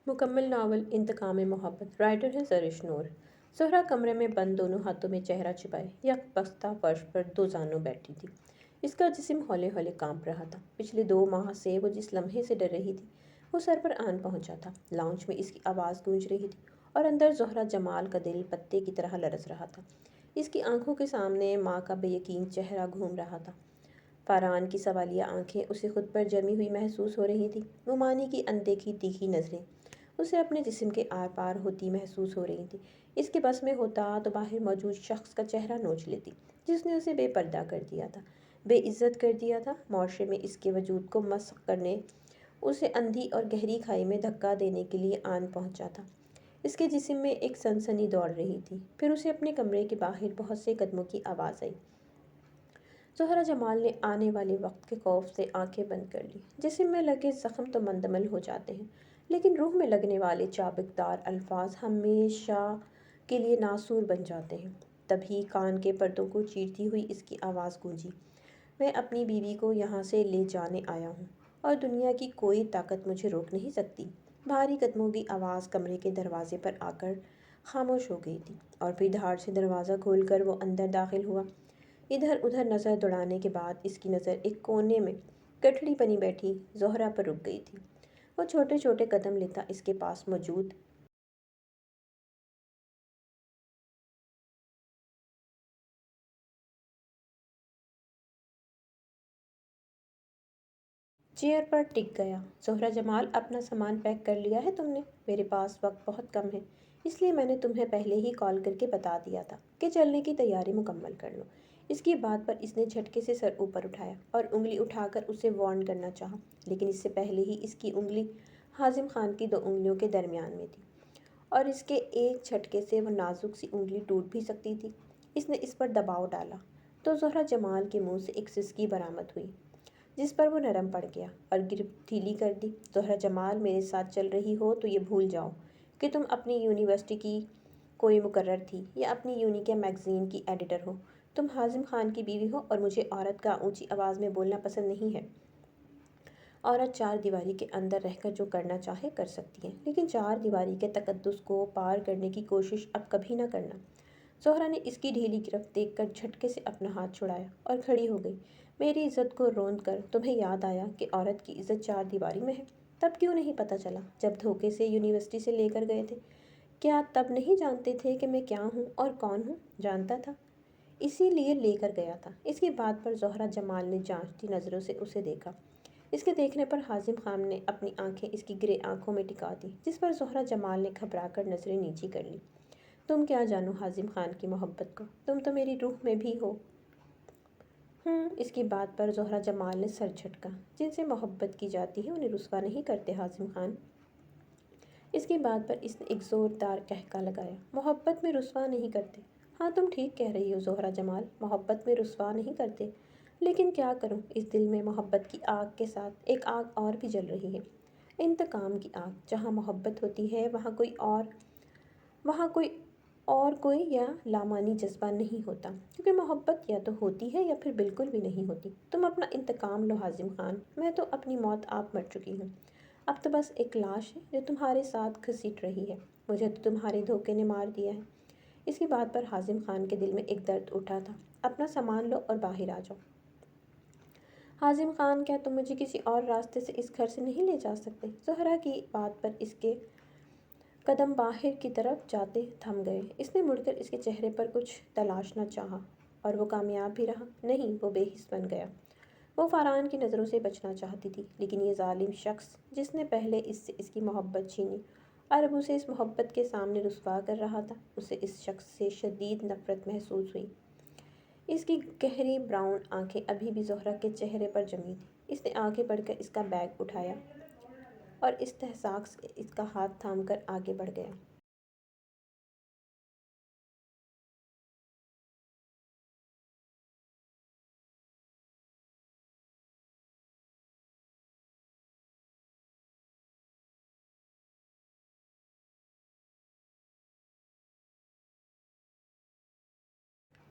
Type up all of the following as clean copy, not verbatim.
مکمل ناول انتقام محبت، رائٹر ہے زرش نور۔ زہرا کمرے میں بند دونوں ہاتھوں میں چہرہ چھپائے یک بستہ فرش پر دو زانوں بیٹھی تھی۔ اس کا جسم ہولے ہولے کانپ رہا تھا۔ پچھلے 2 ماہ سے وہ جس لمحے سے ڈر رہی تھی وہ سر پر آن پہنچا تھا۔ لاؤنج میں اس کی آواز گونج رہی تھی اور اندر زہرا جمال کا دل پتے کی طرح لرز رہا تھا۔ اس کی آنکھوں کے سامنے ماں کا بے یقین چہرہ گھوم رہا تھا۔ فاران کی سوالیہ آنکھیں اسے خود پر جمی ہوئی محسوس ہو رہی تھیں۔ مومانی کی اندیکھی تیکھی نظریں اسے اپنے جسم کے آر پار ہوتی محسوس ہو رہی تھیں۔ اس کے بس میں ہوتا تو باہر موجود شخص کا چہرہ نوچ لیتی جس نے اسے بے پردہ کر دیا تھا، بے عزت کر دیا تھا۔ معاشرے میں اس کے وجود کو مسخ کرنے، اسے اندھی اور گہری کھائی میں دھکا دینے کے لیے آن پہنچا تھا۔ اس کے جسم میں ایک سنسنی دوڑ رہی تھی۔ پھر اسے اپنے کمرے کے باہر بہت سے قدموں کی آواز آئی۔ زہرا جمال نے آنے والے وقت کے خوف سے آنکھیں بند کر لی۔ جسم میں لگے زخم تو مندمل ہو جاتے ہیں لیکن روح میں لگنے والے چابکدار الفاظ ہمیشہ کے لیے ناسور بن جاتے ہیں۔ تبھی کان کے پردوں کو چیرتی ہوئی اس کی آواز گونجی، میں اپنی بیوی کو یہاں سے لے جانے آیا ہوں اور دنیا کی کوئی طاقت مجھے روک نہیں سکتی۔ بھاری قدموں کی آواز کمرے کے دروازے پر آ کر خاموش ہو گئی تھی اور پھر دھاڑ سے دروازہ کھول کر وہ اندر داخل ہوا۔ ادھر ادھر نظر دوڑانے کے بعد اس کی نظر ایک کونے میں گٹھڑی بنی بیٹھی زہرا پر رک گئی تھی۔ وہ چھوٹے چھوٹے قدم لیتا اس کے پاس موجود چیئر پر ٹک گیا۔ زہرا جمال، اپنا سامان پیک کر لیا ہے تم نے؟ میرے پاس وقت بہت کم ہے، اس لیے میں نے تمہیں پہلے ہی کال کر کے بتا دیا تھا کہ چلنے کی تیاری مکمل کر لو۔ اس کی بات پر اس نے جھٹکے سے سر اوپر اٹھایا اور انگلی اٹھا کر اسے وارن کرنا چاہا، لیکن اس سے پہلے ہی اس کی انگلی حازم خان کی 2 انگلیوں کے درمیان میں تھی اور اس کے ایک جھٹکے سے وہ نازک سی انگلی ٹوٹ بھی سکتی تھی۔ اس نے اس پر دباؤ ڈالا تو زہرا جمال کے منہ سے ایک سسکی برآمد ہوئی جس پر وہ نرم پڑ گیا اور گرفت ڈھیلی کر دی۔ زہرا جمال، میرے ساتھ چل رہی ہو تو یہ بھول جاؤ کہ تم اپنی یونیورسٹی کی کوئی مقرر تھی یا اپنی یونی کے میگزین کی ایڈیٹر ہو۔ تم حازم خان کی بیوی ہو اور مجھے عورت کا اونچی آواز میں بولنا پسند نہیں ہے۔ عورت 4 دیواری کے اندر رہ کر جو کرنا چاہے کر سکتی ہے، لیکن 4 دیواری کے تقدس کو پار کرنے کی کوشش اب کبھی نہ کرنا۔ زہرا نے اس کی ڈھیلی گرفت دیکھ کر جھٹکے سے اپنا ہاتھ چھڑایا اور کھڑی ہو گئی۔ میری عزت کو روند کر تمہیں یاد آیا کہ عورت کی عزت 4 دیواری میں ہے؟ تب کیوں نہیں پتہ چلا جب دھوکے سے یونیورسٹی سے لے کر گئے تھے؟ کیا تب نہیں جانتے تھے کہ میں کیا ہوں اور کون ہوں؟ جانتا تھا، اسی لیے لے کر گیا تھا۔ اس کی بات پر زہرا جمال نے جانچتی نظروں سے اسے دیکھا۔ اس کے دیکھنے پر حازم خان نے اپنی آنکھیں اس کی گرے آنکھوں میں ٹکا دیں، جس پر زہرا جمال نے گھبرا کر نظریں نیچی کر لیں۔ تم کیا جانو حازم خان کی محبت کو؟ تم تو میری روح میں بھی ہو۔ اس کی بات پر زہرا جمال نے سر جھٹکا۔ جن سے محبت کی جاتی ہے انہیں رسوا نہیں کرتے حازم خان۔ اس کی بات پر اس نے ایک زوردار قہقہ لگایا۔ محبت میں رسوا نہیں کرتے؟ ہاں، تم ٹھیک کہہ رہی ہو زہرا جمال، محبت میں رسوا نہیں کرتے، لیکن کیا کروں، اس دل میں محبت کی آگ کے ساتھ ایک آگ اور بھی جل رہی ہے، انتقام کی آگ۔ جہاں محبت ہوتی ہے وہاں کوئی یا لامعنی جذبہ نہیں ہوتا، کیونکہ محبت یا تو ہوتی ہے یا پھر بالکل بھی نہیں ہوتی۔ تم اپنا انتقام لو حازم خان، میں تو اپنی موت آپ مر چکی ہوں، اب تو بس ایک لاش ہے جو تمہارے ساتھ گھسیٹ رہی ہے۔ مجھے تو تمہارے دھوکے نے مار دیا ہے۔ اس کی بات پر حازم خان کے دل میں ایک درد اٹھا تھا۔ اپنا سامان لو اور باہر آ جاؤ۔ حازم خان، کیا تم مجھے کسی اور راستے سے اس گھر سے نہیں لے جا سکتے؟ زہرا کی بات پر اس کے قدم باہر کی طرف جاتے تھم گئے۔ اس نے مڑ کر اس کے چہرے پر کچھ تلاشنا چاہا اور وہ کامیاب بھی رہا نہیں، وہ بے حس بن گیا۔ وہ فاران کی نظروں سے بچنا چاہتی تھی، لیکن یہ ظالم شخص جس نے پہلے اس سے اس کی محبت چھینی اور اب اسے اس محبت کے سامنے رسوا کر رہا تھا، اسے اس شخص سے شدید نفرت محسوس ہوئی۔ اس کی گہری براؤن آنکھیں ابھی بھی زہرا کے چہرے پر جمی تھیں۔ اس نے آگے بڑھ کر اس کا بیگ اٹھایا اور استحقاق سے اس کا ہاتھ تھام کر آگے بڑھ گیا۔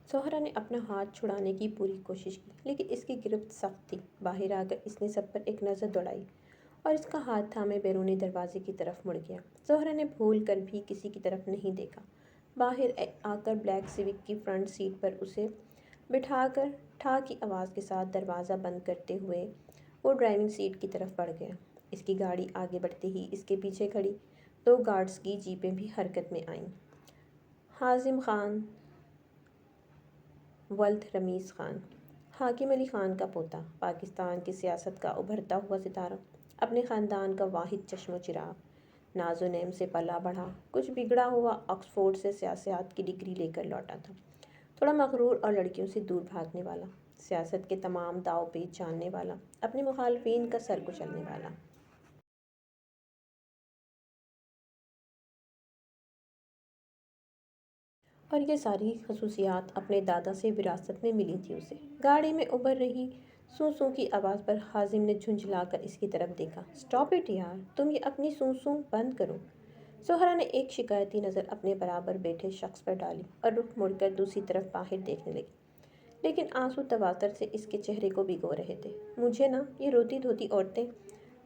زہرا نے اپنا ہاتھ چھڑانے کی پوری کوشش کی، لیکن اس کی گرفت سخت تھی۔ باہر آ کر اس نے سب پر ایک نظر دوڑائی اور اس کا ہاتھ تھامے بیرونی دروازے کی طرف مڑ گیا۔ زہرا نے بھول کر بھی کسی کی طرف نہیں دیکھا۔ باہر آ کر بلیک سیوک کی فرنٹ سیٹ پر اسے بٹھا کر ٹھا کی آواز کے ساتھ دروازہ بند کرتے ہوئے وہ ڈرائیونگ سیٹ کی طرف بڑھ گیا۔ اس کی گاڑی آگے بڑھتے ہی اس کے پیچھے کھڑی 2 گارڈز کی جیپیں بھی حرکت میں آئیں۔ حازم خان ولد رمیز خان، حاکم علی خان کا پوتا، پاکستان کی سیاست کا ابھرتا ہوا ستارہ، اپنے خاندان کا واحد چشم و چراغ، ناز و نعم سے پلا بڑھا، کچھ بگڑا ہوا آکسفورڈ سے سیاست کی ڈگری لے کر لوٹا تھا، تھوڑا مغرور اور لڑکیوں سے دور بھاگنے والا، سیاست کے تمام داؤ پیچ جاننے والا، اپنے مخالفین کا سر کچلنے والا۔ اور یہ ساری خصوصیات اپنے دادا سے وراثت میں ملی تھی اسے۔ گاڑی میں ابھر رہی سوں سوں کی آواز پر حازم نے جھنجھلا کر اس کی طرف دیکھا۔ اسٹاپ اٹ یار، تم یہ اپنی سوں سوں بند کرو۔ زہرا نے ایک شکایتی نظر اپنے برابر بیٹھے شخص پر ڈالی اور رخ مڑ کر دوسری طرف باہر دیکھنے لگی، لیکن آنسو تواتر سے اس کے چہرے کو بھگو رہے تھے۔ مجھے نا یہ روتی دھوتی عورتیں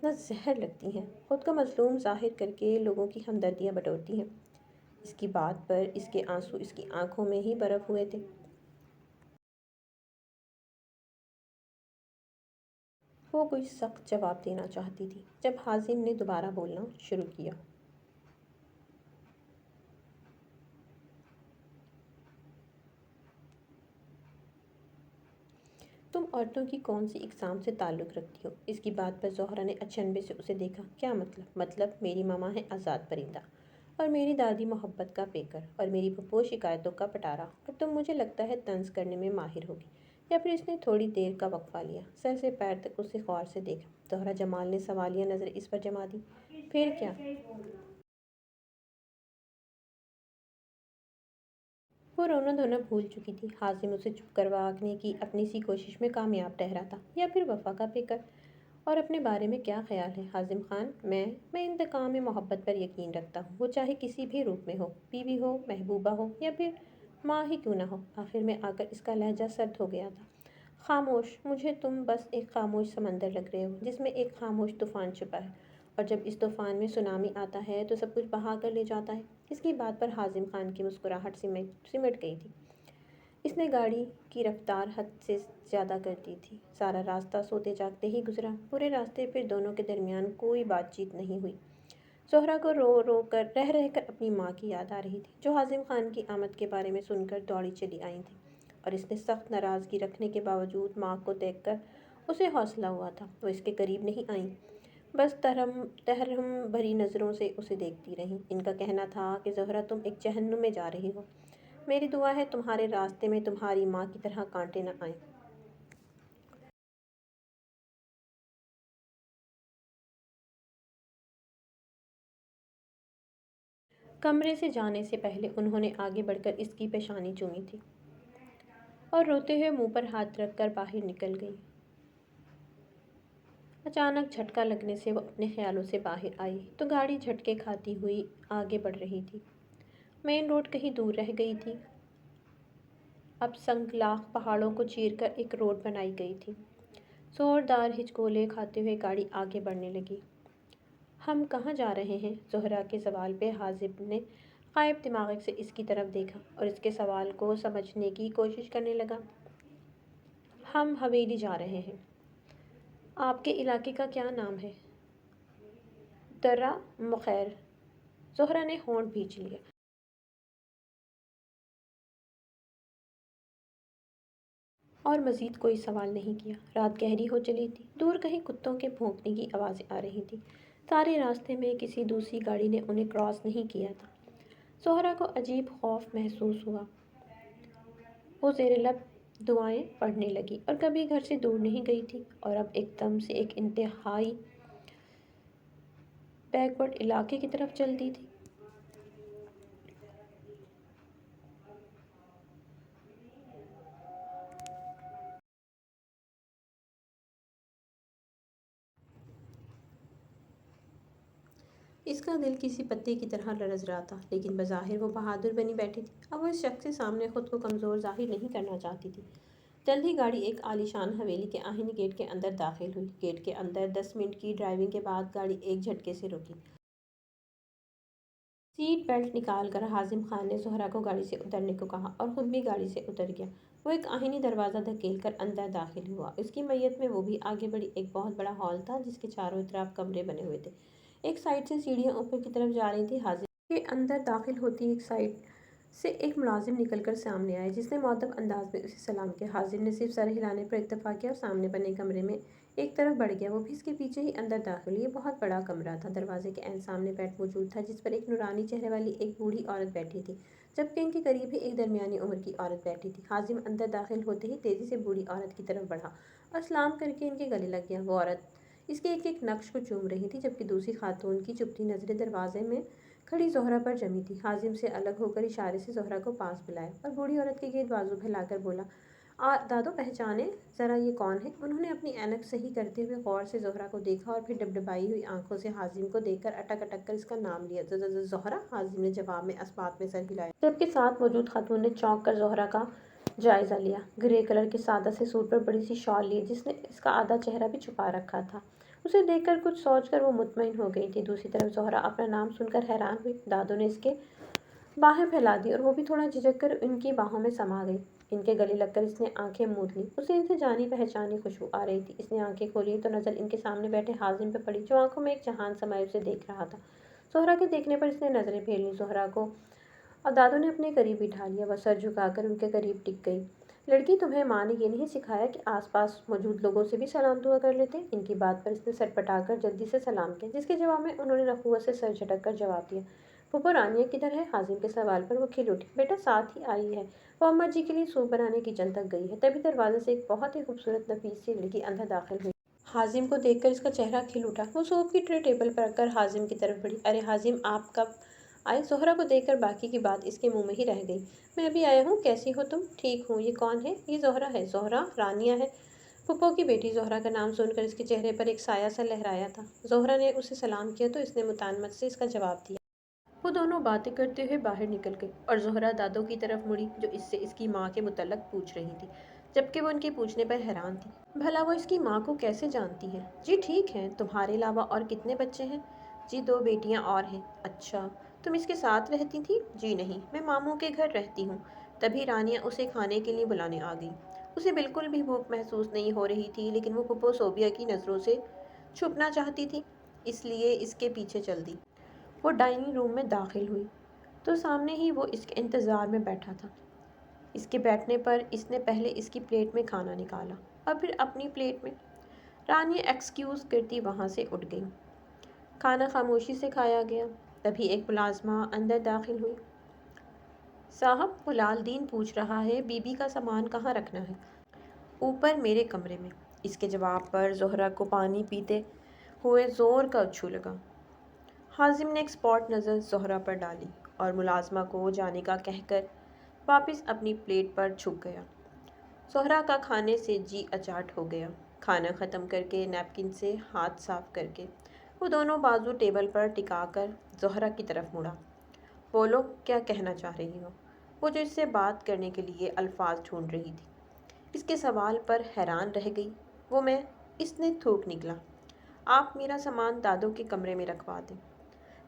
نہ زہر لگتی ہیں، خود کو مظلوم ظاہر کر کے لوگوں کی ہمدردیاں بٹورتی ہیں۔ اس کی بات پر اس کے آنسو اس کی آنکھوں میں ہی برف ہوئے تھے۔ وہ کوئی سخت جواب دینا چاہتی تھی جب حازم نے دوبارہ بولنا شروع کیا۔ تم عورتوں کی کون سی اقسام سے تعلق رکھتی ہو؟ اس کی بات پر زہرا نے اچنبے سے اسے دیکھا۔ کیا مطلب؟ مطلب میری ماما ہے آزاد پرندہ، اور میری دادی محبت کا پیکر، اور میری پھپھو شکایتوں کا پٹارا، اور تم مجھے لگتا ہے طنز کرنے میں ماہر ہوگی۔ یا پھر اس نے تھوڑی دیر کا وقفہ لیا، سر سے پیر تک اسے غور سے دیکھا۔ زہرا جمال نے سوالیہ نظر اس پر جما دی۔ پھر کیا؟ وہ رونا دھونا بھول چکی تھی۔ حازم اسے چپ کروانے کی اپنی سی کوشش میں کامیاب ٹہرا تھا، یا پھر وفا کا پیکر؟ اور اپنے بارے میں کیا خیال ہے حازم خان؟ میں انتقام میں محبت پر یقین رکھتا ہوں، وہ چاہے کسی بھی روپ میں ہو، بیوی ہو، محبوبہ ہو، یا پھر ماں ہی کیوں نہ ہو۔ آخر میں آ کر اس کا لہجہ سرد ہو گیا تھا۔ خاموش، مجھے تم بس ایک خاموش سمندر لگ رہے ہو جس میں ایک خاموش طوفان چھپا ہے، اور جب اس طوفان میں سونامی آتا ہے تو سب کچھ بہا کر لے جاتا ہے۔ اس کی بات پر حازم خان کی مسکراہٹ سمٹ گئی تھی۔ اس نے گاڑی کی رفتار حد سے زیادہ کر دی تھی۔ سارا راستہ سوتے جاگتے ہی گزرا۔ پورے راستے پھر دونوں کے درمیان کوئی بات چیت نہیں ہوئی۔ زہرا کو رہ رہ کر اپنی ماں کی یاد آ رہی تھی، جو حازم خان کی آمد کے بارے میں سن کر دوڑی چلی آئی تھی، اور اس نے سخت ناراضگی رکھنے کے باوجود ماں کو دیکھ کر اسے حوصلہ ہوا تھا۔ وہ اس کے قریب نہیں آئیں، بس ترحم بھری نظروں سے اسے دیکھتی رہیں۔ ان کا کہنا تھا کہ زہرا تم ایک جہنم میں جا رہی ہو، میری دعا ہے تمہارے راستے میں تمہاری ماں کی طرح کانٹے نہ آئیں۔ کمرے سے جانے سے پہلے انہوں نے آگے بڑھ کر اس کی پیشانی چومی تھی، اور روتے ہوئے منہ پر ہاتھ رکھ کر باہر نکل گئی۔ اچانک جھٹکا لگنے سے وہ اپنے خیالوں سے باہر آئی تو گاڑی جھٹکے کھاتی ہوئی آگے بڑھ رہی تھی۔ مین روڈ کہیں دور رہ گئی تھی، اب سنگلاخ پہاڑوں کو چیر کر ایک روڈ بنائی گئی تھی۔ زوردار ہچکولے کھاتے ہوئے گاڑی آگے بڑھنے لگی۔ ہم کہاں جا رہے ہیں؟ زہرا کے سوال پہ حازم نے غائب دماغی سے اس کی طرف دیکھا اور اس کے سوال کو سمجھنے کی کوشش کرنے لگا۔ ہم حویلی جا رہے ہیں۔ آپ کے علاقے کا کیا نام ہے؟ درہ مخیر۔ زہرا نے ہونٹ بھینچ لیا۔ اور مزید کوئی سوال نہیں کیا۔ رات گہری ہو چلی تھی، دور کہیں کتوں کے بھونکنے کی آوازیں آ رہی تھیں۔ سارے راستے میں کسی دوسری گاڑی نے انہیں کراس نہیں کیا تھا۔ زہرا کو عجیب خوف محسوس ہوا۔ وہ زیر لب دعائیں پڑھنے لگی، اور کبھی گھر سے دور نہیں گئی تھی، اور اب ایک دم سے ایک انتہائی بیک ورڈ علاقے کی طرف چلتی تھی۔ اس کا دل کسی پتے کی طرح لرز رہا تھا، لیکن بظاہر وہ بہادر بنی بیٹھی تھی۔ اب وہ اس شخص کے سامنے خود کو کمزور ظاہر نہیں کرنا چاہتی تھی۔ جلد ہی گاڑی ایک عالیشان حویلی کے آہنی گیٹ کے اندر داخل ہوئی۔ گیٹ کے اندر 10 منٹ کی ڈرائیونگ کے بعد گاڑی ایک جھٹکے سے رکی۔ سیٹ بیلٹ نکال کر حازم خان نے زہرا کو گاڑی سے اترنے کو کہا اور خود بھی گاڑی سے اتر گیا۔ وہ ایک آہنی دروازہ دھکیل کر اندر داخل ہوا۔ اس کی میت میں وہ بھی آگے بڑھی۔ ایک بہت بڑا ہال تھا جس کے چاروں طرف کمرے بنے ہوئے تھے۔ ایک سائڈ سے سیڑھیاں اوپر کی طرف جا رہی تھیں۔ حازم کے اندر داخل ہوتی ایک سائڈ سے ایک ملازم نکل کر سامنے آیا جس نے مؤدب انداز میں اسے سلام کیا۔ حازم نے صرف سر ہلانے پر اکتفا کیا اور سامنے بنے کمرے میں ایک طرف بڑھ گیا۔ وہ بھی اس کے پیچھے ہی اندر داخل ہوئی۔ یہ بہت بڑا کمرہ تھا۔ دروازے کے عین سامنے بیڈ موجود تھا جس پر ایک نورانی چہرے والی ایک بوڑھی عورت بیٹھی تھی، جبکہ ان کے قریب ہی ایک درمیانی عمر کی عورت بیٹھی تھی۔ حازم اندر داخل ہوتے ہی تیزی سے بوڑھی عورت کی طرف بڑھا اور سلام کر کے ان کے گلے لگ گیا۔ وہ عورت اس کے ایک ایک نقش کو چوم رہی تھی، جبکہ دوسری خاتون کی چپتی نظریں دروازے میں کھڑی زہرا پر جمی تھی۔ حازم سے الگ ہو کر اشارے سے زہرا کو پاس بلایا اور بوڑھی عورت کے گرد بازو پھیلا کر بولا، دادو پہچانے ذرا یہ کون ہے؟ انہوں نے اپنی اینک صحیح کرتے ہوئے غور سے زہرا کو دیکھا اور پھر ڈبڈبائی ہوئی آنکھوں سے حازم کو دیکھ کر اٹک اٹک کر اس کا نام لیا۔ زہرا؟ حازم نے جواب میں اسبات میں سر ہلایا، جبکہ ساتھ موجود خاتون نے چونک کر زہرا کا جائزہ لیا۔ گرے کلر کے سادہ سے سوٹ پر بڑی سی شال لی جس نے اس کا آدھا چہرہ بھی چھپا رکھا تھا۔ اسے دیکھ کر کچھ سوچ کر وہ مطمئن ہو گئی تھی۔ دوسری طرف زہرا اپنا نام سن کر حیران ہوئی۔ دادو نے اس کے باہیں پھیلا دی اور وہ بھی تھوڑا جھجک کر ان کی باہوں میں سما گئی۔ ان کے گلے لگ کر اس نے آنکھیں موند لیں۔ اسے ان سے جانی پہچانی خوشبو آ رہی تھی۔ اس نے آنکھیں کھولیں تو نظر ان کے سامنے بیٹھے حازم پہ پڑی، جو آنکھوں میں ایک جہان سمائے اسے دیکھ رہا تھا۔ زہرا کے دیکھنے پر اس نے نظریں پھیر لیں۔ زہرا کو اور دادو نے اپنے قریب بٹھا لیا۔ وہ سر جھکا کر ان کے قریب ٹک گئی۔ لڑکی، تمہیں ماں نے یہ نہیں سکھایا کہ آس پاس موجود لوگوں سے بھی سلام دعا کر لیتے؟ ان کی بات پر اس نے سر پٹا کر جلدی سے سلام کیا، جس کے جواب میں انہوں نے نخوت سے سر جھٹک کر جواب دیا۔ پھوپھو رانیہ کدھر ہے؟ حازم کے سوال پر وہ کھل اٹھی۔ بیٹا ساتھ ہی آئی ہے، وہ اماں جی کے لیے سوپ بنانے کچن تک گئی ہے۔ تبھی دروازے سے ایک بہت ہی خوبصورت نفیس سی لڑکی اندر داخل ہوئی۔ حازم کو دیکھ کر اس کا چہرہ کھل اٹھا۔ وہ سوپ کی ٹرے ٹیبل پر رکھ کر حازم کی طرف بڑھی۔ ارے حازم، آپ کب آئے؟ زہرا کو دیکھ کر باقی کی بات اس کے منہ میں ہی رہ گئی۔ میں ابھی آیا ہوں۔ کیسی ہو تم؟ ٹھیک ہوں۔ یہ کون ہے؟ یہ زہرا ہے۔ زہرا؟ رانیہ ہے پھوپھو کی بیٹی۔ زہرا کا نام سن کر اس کے چہرے پر ایک سایہ سا لہرایا تھا۔ زہرا نے اسے سلام کیا تو اس نے مطانمت سے اس کا جواب دیا۔ وہ دونوں باتیں کرتے ہوئے باہر نکل گئے اور زہرا دادو کی طرف مڑی، جو اس سے اس کی ماں کے متعلق پوچھ رہی تھی، جبکہ وہ ان کے پوچھنے پر حیران تھی۔ بھلا وہ اس کی ماں کو کیسے جانتی ہے؟ جی ٹھیک ہے۔ تمہارے علاوہ اور کتنے بچے ہیں؟ جی 2 بیٹیاں اور ہیں۔ اچھا، تم اس کے ساتھ رہتی تھی؟ جی نہیں، میں ماموں کے گھر رہتی ہوں۔ تبھی رانیہ اسے کھانے کے لیے بلانے آ گئی۔ اسے بالکل بھی بھوک محسوس نہیں ہو رہی تھی، لیکن وہ پھوپھو صوبیہ کی نظروں سے چھپنا چاہتی تھی، اس لیے اس کے پیچھے چل دی۔ وہ ڈائننگ روم میں داخل ہوئی تو سامنے ہی وہ اس کے انتظار میں بیٹھا تھا۔ اس کے بیٹھنے پر اس نے پہلے اس کی پلیٹ میں کھانا نکالا اور پھر اپنی پلیٹ میں۔ رانیہ ایکسکیوز کرتی وہاں سے اٹھ گئی۔ کھانا خاموشی سے کھایا گیا۔ تبھی ایک ملازمہ اندر داخل ہوئی۔ صاحب، وہ لال دین پوچھ رہا ہے بی بی کا سامان کہاں رکھنا ہے؟ اوپر میرے کمرے میں۔ اس کے جواب پر زہرا کو پانی پیتے ہوئے زور کا اچھو لگا۔ حازم نے ایک اسپاٹ نظر زہرا پر ڈالی اور ملازمہ کو جانے کا کہہ کر واپس اپنی پلیٹ پر جھک گیا۔ زہرا کا کھانے سے جی اچاٹ ہو گیا۔ کھانا ختم کر کے نیپکن سے ہاتھ صاف کر کے وہ دونوں بازو ٹیبل پر ٹکا کر زہرا کی طرف مڑا۔ بولو، کیا کہنا چاہ رہی ہو؟ وہ جو اس سے بات کرنے کے لیے الفاظ ڈھونڈ رہی تھی، اس کے سوال پر حیران رہ گئی۔ وہ میں اس نے تھوک نکلا۔ آپ میرا سامان دادو کے کمرے میں رکھوا دیں،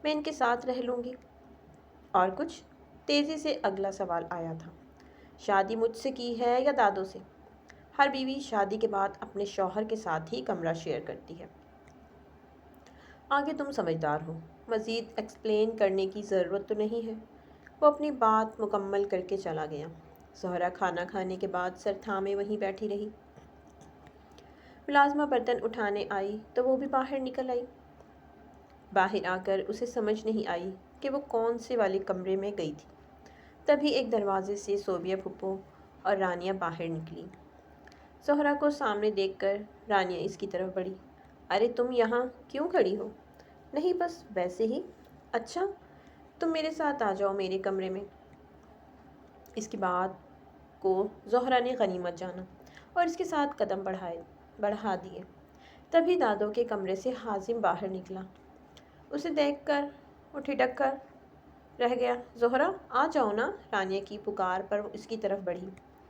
میں ان کے ساتھ رہ لوں گی۔ اور کچھ؟ تیزی سے اگلا سوال آیا تھا۔ شادی مجھ سے کی ہے یا دادو سے؟ ہر بیوی شادی کے بعد اپنے شوہر کے ساتھ ہی کمرہ شیئر کرتی ہے۔ آگے تم سمجھدار ہو، مزید ایکسپلین کرنے کی ضرورت تو نہیں ہے۔ وہ اپنی بات مکمل کر کے چلا گیا۔ زہرا کھانا کھانے کے بعد سر تھامے وہیں بیٹھی رہی۔ ملازمہ برتن اٹھانے آئی تو وہ بھی باہر نکل آئی۔ باہر آ کر اسے سمجھ نہیں آئی کہ وہ کون سے والے کمرے میں گئی تھی۔ تبھی ایک دروازے سے صوبیہ پھوپھو اور رانیہ باہر نکلی۔ زہرا کو سامنے دیکھ کر رانیہ اس کی طرف بڑھی۔ ارے تم یہاں کیوں کھڑی ہو؟ نہیں بس ویسے ہی۔ اچھا، تم میرے ساتھ آ جاؤ میرے کمرے میں۔ اس کی بات کو زہرا نے غنیمت جانا اور اس کے ساتھ قدم بڑھا دیے۔ تبھی دادو کے کمرے سے حازم باہر نکلا۔ اسے دیکھ کر وہ ٹھٹک کر رہ گیا۔ زہرا، آ جاؤ نا۔ رانیہ کی پکار پر وہ اس کی طرف بڑھی۔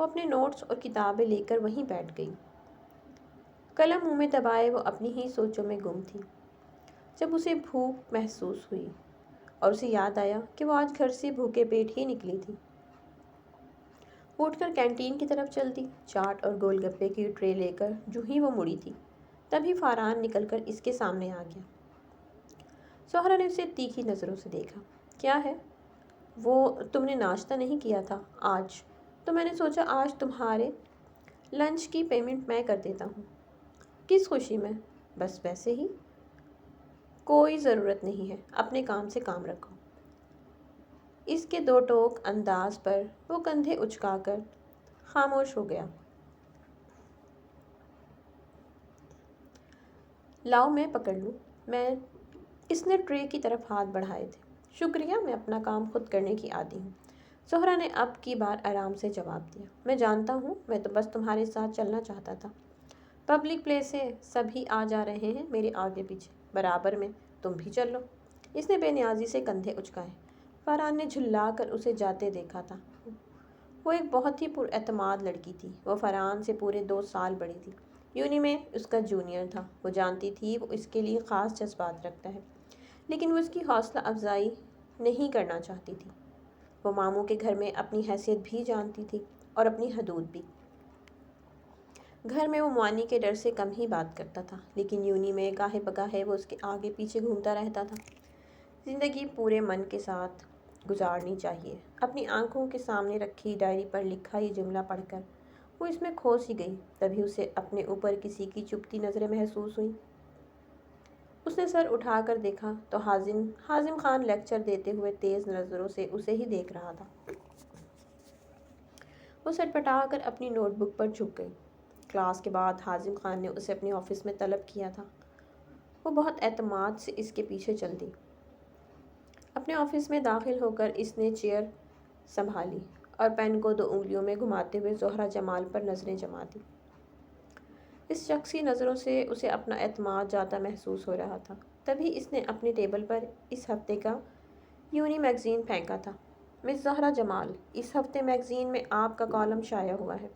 وہ اپنے نوٹس اور کتابیں لے کر وہیں بیٹھ گئی۔ قلم منہ میں دبائے وہ اپنی ہی سوچوں میں گم تھی، جب اسے بھوک محسوس ہوئی اور اسے یاد آیا کہ وہ آج گھر سے بھوکے پیٹ ہی نکلی تھی۔ اٹھ کر کینٹین کی طرف چل دی، چاٹ اور گول گپے کی ٹرے لے کر جو ہی وہ مڑی تھی، تبھی فاران نکل کر اس کے سامنے آ گیا۔ زہرا نے اسے تیکھی نظروں سے دیکھا۔ کیا ہے؟ وہ تم نے ناشتہ نہیں کیا تھا آج، تو میں نے سوچا آج تمہارے لنچ کی پیمنٹ میں کر دیتا ہوں۔ کس خوشی میں؟ بس ویسے ہی۔ کوئی ضرورت نہیں ہے، اپنے کام سے کام رکھو۔ اس کے دو ٹوک انداز پر وہ کندھے اچکا کر خاموش ہو گیا۔ لاؤ میں پکڑ لوں۔ اس نے ٹرے کی طرف ہاتھ بڑھائے تھے۔ شکریہ، میں اپنا کام خود کرنے کی عادی ہوں۔ زہرا نے اب کی بار آرام سے جواب دیا۔ میں جانتا ہوں، میں تو بس تمہارے ساتھ چلنا چاہتا تھا۔ پبلک پلیس ہے، سبھی آ جا رہے ہیں میرے آگے پیچھے، برابر میں تم بھی چل لو۔ اس نے بے نیازی سے کندھے اچکائے۔ فاران نے جھلا کر اسے جاتے دیکھا تھا۔ وہ ایک بہت ہی پر اعتماد لڑکی تھی۔ وہ فرحان سے پورے 2 سال بڑی تھی، یونی میں اس کا جونیئر تھا۔ وہ جانتی تھی وہ اس کے لیے خاص جذبات رکھتا ہے، لیکن وہ اس کی حوصلہ افزائی نہیں کرنا چاہتی تھی۔ وہ ماموں کے گھر میں اپنی حیثیت بھی جانتی تھی اور اپنی حدود بھی۔ گھر میں وہ معانی کے ڈر سے کم ہی بات کرتا تھا، لیکن یونی میں گاہے بگاہے وہ اس کے آگے پیچھے گھومتا رہتا تھا۔ زندگی پورے من کے ساتھ گزارنی چاہیے۔ اپنی آنکھوں کے سامنے رکھی ڈائری پر لکھا یہ جملہ پڑھ کر وہ اس میں کھو سی گئی۔ تبھی اسے اپنے اوپر کسی کی چپتی نظریں محسوس ہوئیں۔ اس نے سر اٹھا کر دیکھا تو حازم خان لیکچر دیتے ہوئے تیز نظروں سے اسے ہی دیکھ رہا تھا۔ وہ سٹپٹا کر اپنی نوٹ بک پر جھک گئی۔ کلاس کے بعد حازم خان نے اسے اپنے آفس میں طلب کیا تھا۔ وہ بہت اعتماد سے اس کے پیچھے چل دی۔ اپنے آفس میں داخل ہو کر اس نے چیئر سنبھالی اور پین کو 2 انگلیوں میں گھماتے ہوئے زہرہ جمال پر نظریں جما دی۔ اس شخصی نظروں سے اسے اپنا اعتماد جاتا محسوس ہو رہا تھا۔ تبھی اس نے اپنے ٹیبل پر اس ہفتے کا یونی میگزین پھینکا تھا۔ مس زہرہ جمال، اس ہفتے میگزین میں آپ کا کالم شائع ہوا ہے۔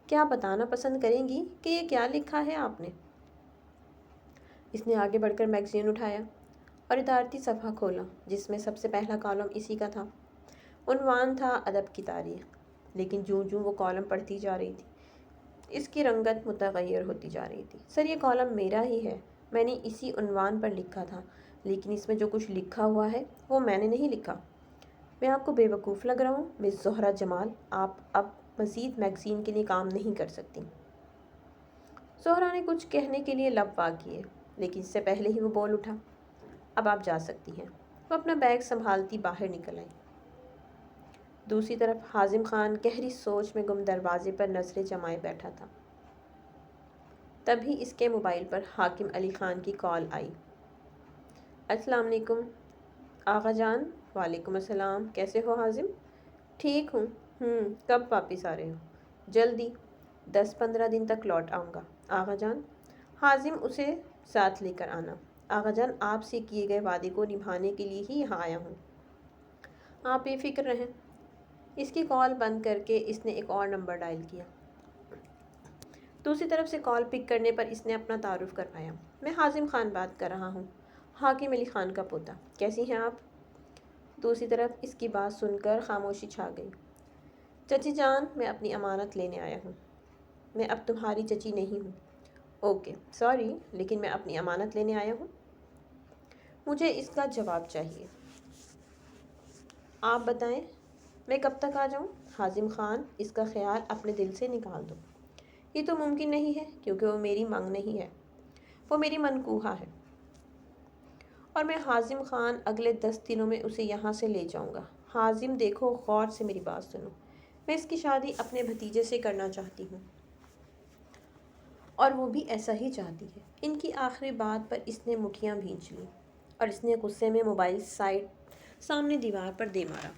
کیا آپ بتانا پسند کریں گی کہ یہ کیا لکھا ہے آپ نے؟ اس نے آگے بڑھ کر میگزین اٹھایا اور ادارتی صفحہ کھولا، جس میں سب سے پہلا کالم اسی کا تھا۔ عنوان تھا ادب کی تاریخ، لیکن جوں جوں وہ کالم پڑھتی جا رہی تھی، اس کی رنگت متغیر ہوتی جا رہی تھی۔ سر، یہ کالم میرا ہی ہے، میں نے اسی عنوان پر لکھا تھا، لیکن اس میں جو کچھ لکھا ہوا ہے وہ میں نے نہیں لکھا۔ میں آپ کو بے وقوف لگ رہا ہوں مس زہرہ جمال، آپ اب مزید میگزین کے لیے کام نہیں کر سکتی۔ زہرہ نے کچھ کہنے کے لیے لب واگ کیے، لیکن اس سے پہلے ہی وہ بول اٹھا۔ اب آپ جا سکتی ہیں۔ وہ اپنا بیگ سنبھالتی باہر نکل آئی۔ دوسری طرف حازم خان گہری سوچ میں گم دروازے پر نظریں جمائے بیٹھا تھا۔ تبھی اس کے موبائل پر حاکم علی خان کی کال آئی۔ السلام علیکم آغا جان۔ وعلیکم السلام، کیسے ہو حازم؟ ٹھیک ہوں۔ کب واپس آ رہے ہو؟ جلدی، 10-15 دن تک لوٹ آؤں گا آغا جان۔ حازم، اسے ساتھ لے کر آنا۔ آغا جان، آپ سے کیے گئے وعدے کو نبھانے کے لیے ہی یہاں آیا ہوں۔ آپ بے فکر رہیں۔ اس کی کال بند کر کے اس نے ایک اور نمبر ڈائل کیا۔ دوسری طرف سے کال پک کرنے پر اس نے اپنا تعارف کروایا۔ میں حازم خان بات کر رہا ہوں، حاکم علی خان کا پوتا۔ کیسی ہیں آپ؟ دوسری طرف اس کی بات سن کر خاموشی چھا گئی۔ چچی جان، میں اپنی امانت لینے آیا ہوں۔ میں اب تمہاری چچی نہیں ہوں۔ اوکے، سوری، لیکن میں اپنی امانت لینے آیا ہوں۔ مجھے اس کا جواب چاہیے۔ آپ بتائیں، میں کب تک آ جاؤں؟ حازم خان، اس کا خیال اپنے دل سے نکال دو۔ یہ تو ممکن نہیں ہے، کیونکہ وہ میری منگ نہیں ہے، وہ میری منکوحہ ہے، اور میں حازم خان اگلے 10 دنوں میں اسے یہاں سے لے جاؤں گا۔ حازم دیکھو، غور سے میری بات سنو۔ میں اس کی شادی اپنے بھتیجے سے کرنا چاہتی ہوں، اور وہ بھی ایسا ہی چاہتی ہے۔ ان کی آخری بات پر اس نے مٹھیاں بھینچ لیں اور اس نے غصے میں موبائل سامنے دیوار پر دے مارا۔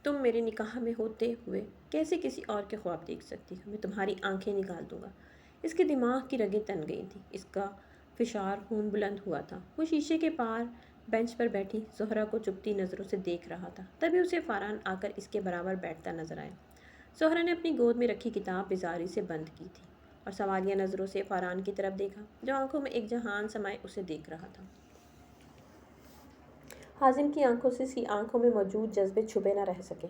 تم میرے نکاح میں ہوتے ہوئے کیسے کسی اور کے خواب دیکھ سکتی ہو؟ میں تمہاری آنکھیں نکال دوں گا۔ اس کے دماغ کی رگیں تن گئی تھیں، اس کا فشار خون بلند ہوا تھا۔ وہ شیشے کے پار بینچ پر بیٹھی زہرا کو چپتی نظروں سے دیکھ رہا تھا۔ تبھی اسے فاران آ کر اس کے برابر بیٹھتا نظر آیا۔ زہرا نے اپنی گود میں رکھی کتاب بیزاری سے بند کی تھی اور سوالیہ نظروں سے فاران کی طرف دیکھا، جو آنکھوں میں ایک جہان سمائے اسے دیکھ رہا تھا۔ حازم کی آنکھوں سے اس کی آنکھوں میں موجود جذبے چھپے نہ رہ سکے۔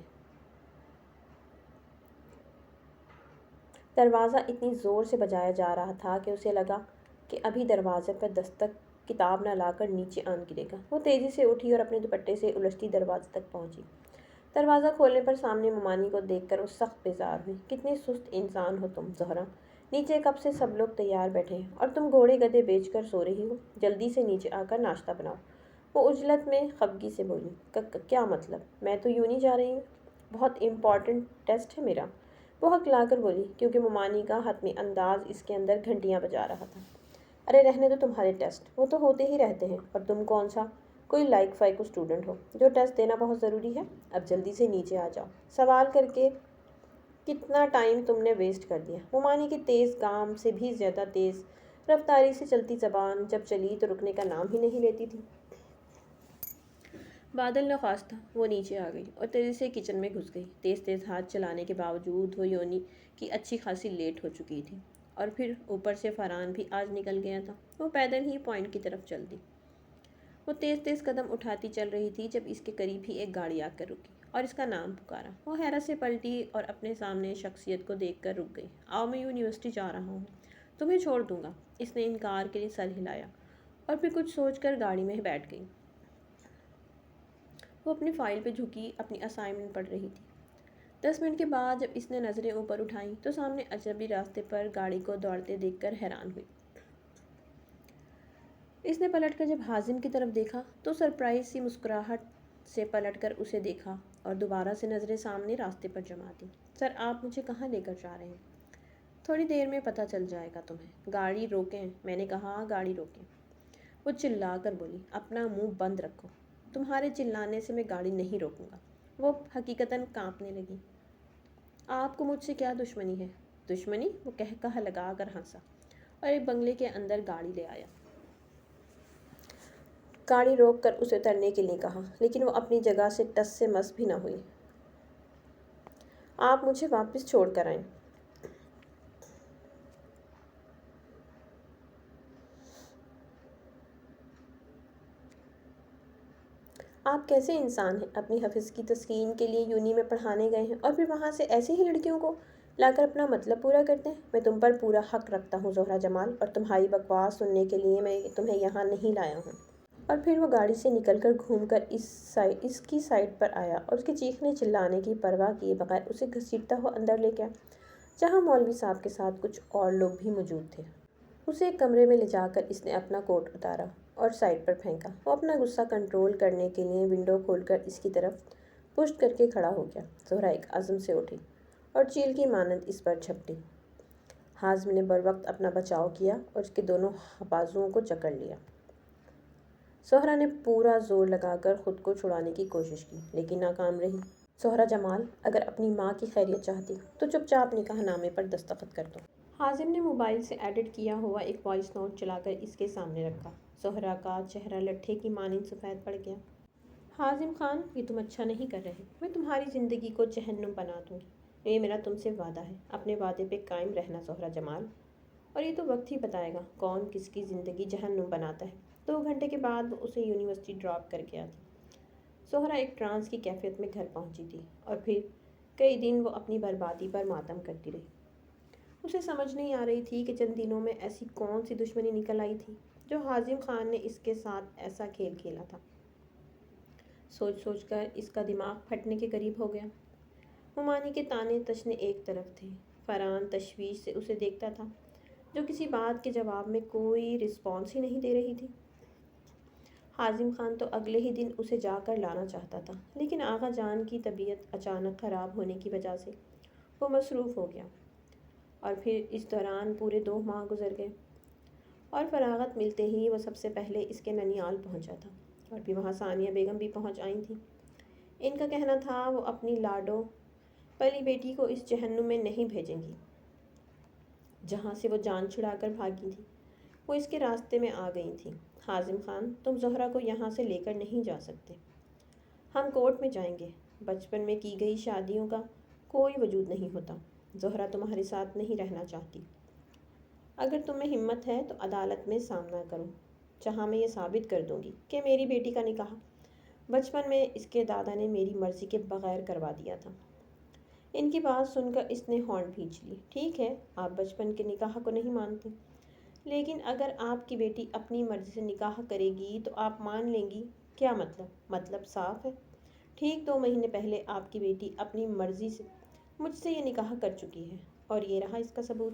دروازہ اتنی زور سے بجایا جا رہا تھا کہ اسے لگا کہ ابھی دروازے پر دستک کتاب نہ لا کر نیچے آن گرے گا۔ وہ تیزی سے اٹھی اور اپنے دوپٹے سے الجھتی دروازے تک پہنچی۔ دروازہ کھولنے پر سامنے ممانی کو دیکھ کر وہ سخت بیزار ہوئی۔ کتنی سست انسان ہو تم زہرا، نیچے کب سے سب لوگ تیار بیٹھے ہیں اور تم گھوڑے گدھے بیچ کر سو رہی ہو؟ جلدی سے نیچے آ کر ناشتہ بناؤ۔ وہ عجلت میں خفگی سے بولی۔ کیا مطلب؟ میں تو یوں نہیں جا رہی ہوں، بہت امپورٹنٹ ٹیسٹ ہے میرا۔ وہ ہکلا کر بولی کیونکہ ممانی کا حتمی انداز اس کے اندر گھنٹیاں بجا رہا تھا۔ ارے رہنے دو تمہارے ٹیسٹ، وہ تو ہوتے ہی رہتے ہیں، اور تم کون سا کوئی لائق فائق اسٹوڈنٹ ہو جو ٹیسٹ دینا بہت ضروری ہے؟ اب جلدی سے نیچے آ جاؤ۔ سوال کر کے کتنا ٹائم تم نے ویسٹ کر دیا۔ ممانی کی تیز گام سے بھی زیادہ تیز رفتاری سے چلتی زبان جب چلی تو رکنے کا نام ہی نہیں لیتی تھی۔ بادل نخواستہ وہ نیچے آ گئی اور تیزی سے کچن میں گھس گئی۔ تیز تیز ہاتھ چلانے کے باوجود وہ یونی کی اچھی خاصی لیٹ ہو چکی تھی، اور پھر اوپر سے فرحان بھی آج نکل گیا تھا۔ وہ پیدل ہی پوائنٹ کی طرف چل دی۔ وہ تیز تیز قدم اٹھاتی چل رہی تھی جب اس کے قریب ہی ایک گاڑی آ کر رکی اور اس کا نام پکارا۔ وہ حیرت سے پلٹی اور اپنے سامنے شخصیت کو دیکھ کر رک گئی۔ آؤ، میں یونیورسٹی جا رہا ہوں، تمہیں چھوڑ دوں گا۔ اس نے انکار کے لیے سر ہلایا اور پھر کچھ سوچ کر گاڑی میں بیٹھ گئی۔ وہ اپنی فائل پہ جھکی اپنی اسائنمنٹ پڑھ رہی تھی۔ 10 منٹ کے بعد جب اس نے نظریں اوپر اٹھائیں تو سامنے اجنبی راستے پر گاڑی کو دوڑتے دیکھ کر حیران ہوئی۔ اس نے پلٹ کر جب حازم کی طرف دیکھا تو سرپرائز سی مسکراہٹ سے پلٹ کر اسے دیکھا اور دوبارہ سے نظریں سامنے راستے پر جما دیں۔ سر، آپ مجھے کہاں لے کر جا رہے ہیں؟ تھوڑی دیر میں پتہ چل جائے گا تمہیں۔ گاڑی روکیں، میں نے کہا گاڑی روکیں۔ وہ چلا کر بولی، اپنا منہ بند رکھو، تمہارے چلانے سے میں گاڑی نہیں روکوں گا۔ وہ حقیقتاً کانپنے لگی۔ آپ کو مجھ سے کیا دشمنی ہے؟ دشمنی؟ وہ کہا لگا کر ہنسا اور ایک بنگلے کے اندر گاڑی لے آیا۔ گاڑی روک کر اسے اترنے کے لیے کہا، لیکن وہ اپنی جگہ سے ٹس سے مس بھی نہ ہوئی۔ آپ مجھے واپس چھوڑ کر آئیں۔ آپ کیسے انسان ہیں؟ اپنی حفظ کی تسکین کے لیے یونی میں پڑھانے گئے ہیں اور پھر وہاں سے ایسی ہی لڑکیوں کو لا کر اپنا مطلب پورا کرتے ہیں؟ میں تم پر پورا حق رکھتا ہوں زہرا جمال، اور تمہاری بکواس سننے کے لیے میں تمہیں یہاں نہیں لایا ہوں۔ اور پھر وہ گاڑی سے نکل کر گھوم کر اس کی سائڈ پر آیا اور اس کے چیخنے چلانے کی پرواہ کیے بغیر اسے گھسیٹتا ہوا اندر لے گیا، جہاں مولوی صاحب کے ساتھ کچھ اور لوگ بھی موجود تھے۔ اسے ایک کمرے میں لے جا کر اس نے اپنا کوٹ اتارا اور سائڈ پر پھینکا۔ وہ اپنا غصہ کنٹرول کرنے کے لیے ونڈو کھول کر اس کی طرف پشت کر کے کھڑا ہو گیا۔ زہرا ایک عزم سے اٹھی اور چیل کی مانند اس پر جھپٹی۔ حازم نے بروقت اپنا بچاؤ کیا اور اس کے دونوں بازوؤں کو جکڑ لیا۔ زہرا نے پورا زور لگا کر خود کو چھڑانے کی کوشش کی، لیکن ناکام رہی۔ زہرا جمال، اگر اپنی ماں کی خیریت چاہتی تو چپ چاپ نکاح نامے پر دستخط کر دو۔ حازم نے موبائل سے ایڈٹ کیا ہوا ایک وائس نوٹ چلا کر اس کے سامنے رکھا۔ زہرا کا چہرہ لٹھے کی مانند سفید پڑ گیا۔ حازم خان، یہ تم اچھا نہیں کر رہے۔ میں تمہاری زندگی کو جہنم بنا دوں گی۔ یہ میرا تم سے وعدہ ہے، اپنے وعدے پہ قائم رہنا زہرا جمال، اور یہ تو وقت ہی بتائے گا کون کس کی زندگی جہنم بناتا ہے۔ 2 گھنٹے کے بعد وہ اسے یونیورسٹی ڈراپ کر گیا تھا۔ زہرا ایک ٹرانس کی کیفیت میں گھر پہنچی تھی اور پھر کئی دن وہ اپنی بربادی پر ماتم کرتی رہی۔ اسے سمجھ نہیں آ رہی تھی کہ چند دنوں میں ایسی کون سی دشمنی نکل آئی تھی جو حازم خان نے اس کے ساتھ ایسا کھیل کھیلا تھا۔ سوچ سوچ کر اس کا دماغ پھٹنے کے قریب ہو گیا۔ ممانی کے طعنے تشنے ایک طرف تھے، فرحان تشویش سے اسے دیکھتا تھا، جو کسی بات کے جواب میں کوئی رسپانس ہی نہیں دے رہی تھی۔ حازم خان تو اگلے ہی دن اسے جا کر لانا چاہتا تھا، لیکن آغا جان کی طبیعت اچانک خراب ہونے کی وجہ سے وہ مصروف ہو گیا، اور پھر اس دوران پورے 2 ماہ گزر گئے، اور فراغت ملتے ہی وہ سب سے پہلے اس کے ننیال پہنچا تھا، اور پھر وہاں ثانیہ بیگم بھی پہنچ آئی تھیں۔ ان کا کہنا تھا وہ اپنی لاڈو پلی بیٹی کو اس جہنم میں نہیں بھیجیں گی۔ جہاں سے وہ جان چھڑا کر بھاگی تھی وہ اس کے راستے میں آ گئی تھی۔ حازم خان، تم زہرہ کو یہاں سے لے کر نہیں جا سکتے۔ ہم کورٹ میں جائیں گے۔ بچپن میں کی گئی شادیوں کا کوئی وجود نہیں ہوتا۔ زہرہ تمہارے ساتھ نہیں رہنا چاہتی۔ اگر تم میں ہمت ہے تو عدالت میں سامنا کرو، جہاں میں یہ ثابت کر دوں گی کہ میری بیٹی کا نکاح بچپن میں اس کے دادا نے میری مرضی کے بغیر کروا دیا تھا۔ ان کی بات سن کر اس نے ہونٹ بھینچ لی۔ ٹھیک ہے، آپ بچپن کے نکاح کو نہیں مانتے، لیکن اگر آپ کی بیٹی اپنی مرضی سے نکاح کرے گی تو آپ مان لیں گی۔ کیا مطلب؟ مطلب صاف ہے۔ ٹھیک 2 مہینے پہلے آپ کی بیٹی اپنی مرضی سے مجھ سے یہ نکاح کر چکی ہے، اور یہ رہا اس کا ثبوت۔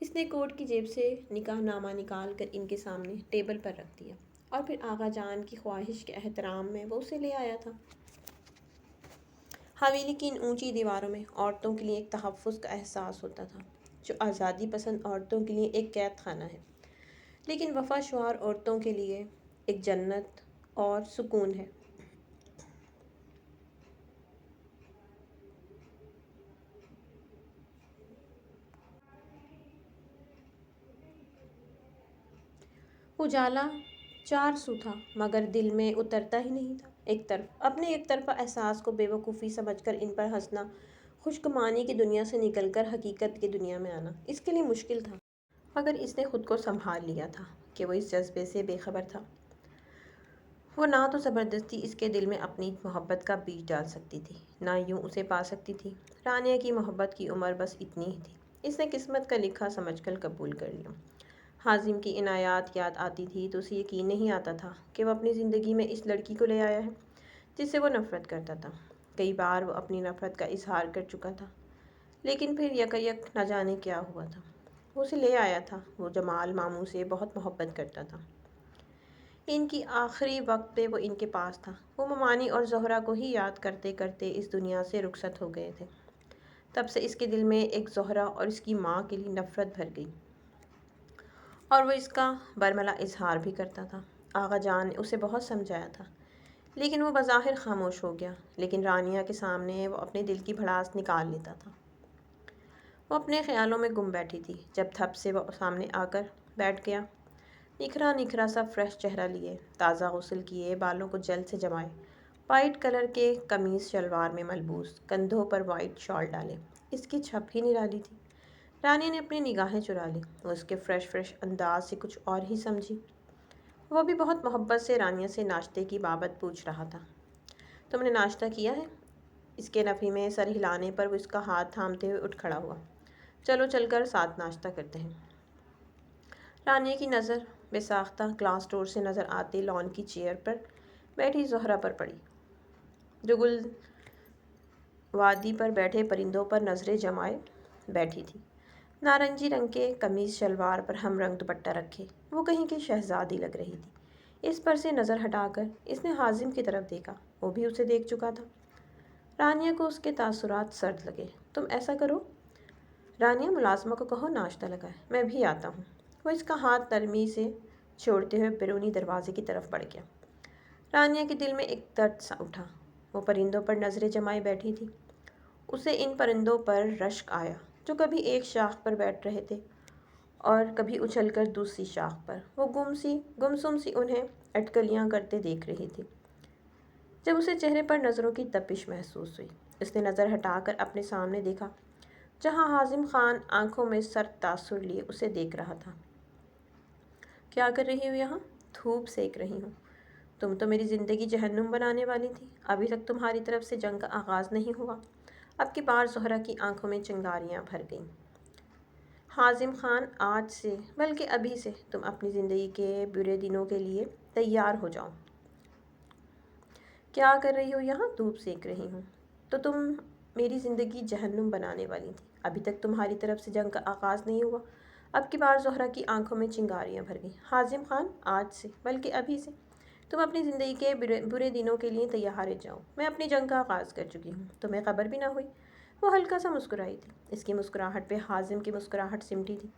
اس نے کوٹ کی جیب سے نکاح نامہ نکال کر ان کے سامنے ٹیبل پر رکھ دیا، اور پھر آغا جان کی خواہش کے احترام میں وہ اسے لے آیا تھا۔ حویلی کی ان اونچی دیواروں میں عورتوں کے لیے ایک تحفظ کا احساس ہوتا تھا، جو آزادی پسند عورتوں کے لیے ایک قید خانہ ہے، لیکن وفا شعار عورتوں کے لیے ایک جنت اور سکون ہے۔ اجالا 4 سو تھا، مگر دل میں اترتا ہی نہیں تھا۔ اپنے ایک طرفہ احساس کو بے وقوفی سمجھ کر ان پر ہنسنا، خشک معنی کی دنیا سے نکل کر حقیقت کی دنیا میں آنا اس کے لیے مشکل تھا، مگر اس نے خود کو سنبھال لیا تھا کہ وہ اس جذبے سے بے خبر تھا۔ وہ نہ تو زبردستی اس کے دل میں اپنی محبت کا بیج ڈال سکتی تھی، نہ یوں اسے پا سکتی تھی۔ رانیہ کی محبت کی عمر بس اتنی ہی تھی۔ اس نے قسمت کا لکھا سمجھ کر قبول کر لیا۔ حازم کی عنایات یاد آتی تھی تو اسے یقین نہیں آتا تھا کہ وہ اپنی زندگی میں اس لڑکی کو لے آیا ہے جس سے وہ نفرت کرتا تھا۔ کئی بار وہ اپنی نفرت کا اظہار کر چکا تھا، لیکن پھر یکایک نہ جانے کیا ہوا تھا۔ وہ اسے لے آیا تھا۔ وہ جمال ماموں سے بہت محبت کرتا تھا۔ ان کی آخری وقت پہ وہ ان کے پاس تھا۔ وہ ممانی اور زہرہ کو ہی یاد کرتے کرتے اس دنیا سے رخصت ہو گئے تھے۔ تب سے اس کے دل میں ایک زہرہ اور اس کی ماں کے لیے نفرت بھر گئی، اور وہ اس کا برملا اظہار بھی کرتا تھا۔ آغا جان نے اسے بہت سمجھایا تھا، لیکن وہ بظاہر خاموش ہو گیا۔ لیکن رانیہ کے سامنے وہ اپنے دل کی بھڑاس نکال لیتا تھا۔ وہ اپنے خیالوں میں گم بیٹھی تھی، جب تھپ سے وہ سامنے آ کر بیٹھ گیا۔ نکھرا نکھرا سا فریش چہرہ لیے، تازہ غسل کیے، بالوں کو جل سے جمائے، وائٹ کلر کے قمیص شلوار میں ملبوس، کندھوں پر وائٹ شال ڈالے، اس کی چھپ ہی نرالی تھی۔ رانیہ نے اپنی نگاہیں چرا لی۔ وہ اس کے فریش انداز سے کچھ اور ہی سمجھی۔ وہ بھی بہت محبت سے رانیہ سے ناشتے کی بابت پوچھ رہا تھا۔ تم نے ناشتہ کیا ہے؟ اس کے نفی میں سر ہلانے پر وہ اس کا ہاتھ تھامتے ہوئے اٹھ کھڑا ہوا۔ چلو چل کر ساتھ ناشتہ کرتے ہیں۔ رانیہ کی نظر بے ساختہ گلاس ڈور سے نظر آتے لان کی چیئر پر بیٹھی زہرہ پر پڑی، جو گل وادی پر بیٹھے پرندوں پر نظریں جمائے بیٹھی تھی۔ نارنجی رنگ کے قمیص شلوار پر ہم رنگ دوپٹہ رکھے وہ کہیں کی شہزادی لگ رہی تھی۔ اس پر سے نظر ہٹا کر اس نے حازم کی طرف دیکھا۔ وہ بھی اسے دیکھ چکا تھا۔ رانیہ کو اس کے تاثرات سرد لگے۔ تم ایسا کرو رانیہ، ملازمہ کو کہو ناشتہ لگائے، میں بھی آتا ہوں۔ وہ اس کا ہاتھ نرمی سے چھوڑتے ہوئے بیرونی دروازے کی طرف بڑھ گیا۔ رانیہ کے دل میں ایک درد سا اٹھا۔ وہ پرندوں پر نظریں جمائے بیٹھی تھی۔ اسے ان پرندوں پر رشک آیا جو کبھی ایک شاخ پر بیٹھ رہے تھے اور کبھی اچھل کر دوسری شاخ پر۔ وہ گمسم سی انہیں اٹکلیاں کرتے دیکھ رہی تھی، جب اسے چہرے پر نظروں کی تپش محسوس ہوئی۔ اس نے نظر ہٹا کر اپنے سامنے دیکھا، جہاں حازم خان آنکھوں میں سرد تاثر لیے اسے دیکھ رہا تھا۔ کیا کر رہی ہو یہاں؟ دھوپ سیک رہی ہوں۔ تم تو میری زندگی جہنم بنانے والی تھی۔ ابھی تک تمہاری طرف سے جنگ کا آغاز نہیں ہوا۔ اب کی بار زہرہ کی آنکھوں میں چنگاریاں بھر گئیں۔ حازم خان، آج سے بلکہ ابھی سے تم اپنی زندگی کے برے دنوں کے لیے تیار ہو جاؤ۔ کیا کر رہی ہو یہاں؟ دھوپ سیک رہی ہوں۔ تو تم میری زندگی جہنم بنانے والی تھی۔ ابھی تک تمہاری طرف سے جنگ کا آغاز نہیں ہوا۔ اب کی بار زہرہ کی آنکھوں میں چنگاریاں بھر گئیں۔ حازم خان، آج سے بلکہ ابھی سے تم اپنی زندگی کے برے دنوں کے لیے تیار ہو جاؤ۔ میں اپنی جنگ کا آغاز کر چکی ہوں، تمہیں خبر بھی نہ ہوئی۔ وہ ہلکا سا مسکرائی تھی۔ اس کی مسکراہٹ پہ حازم کی مسکراہٹ سمٹی تھی۔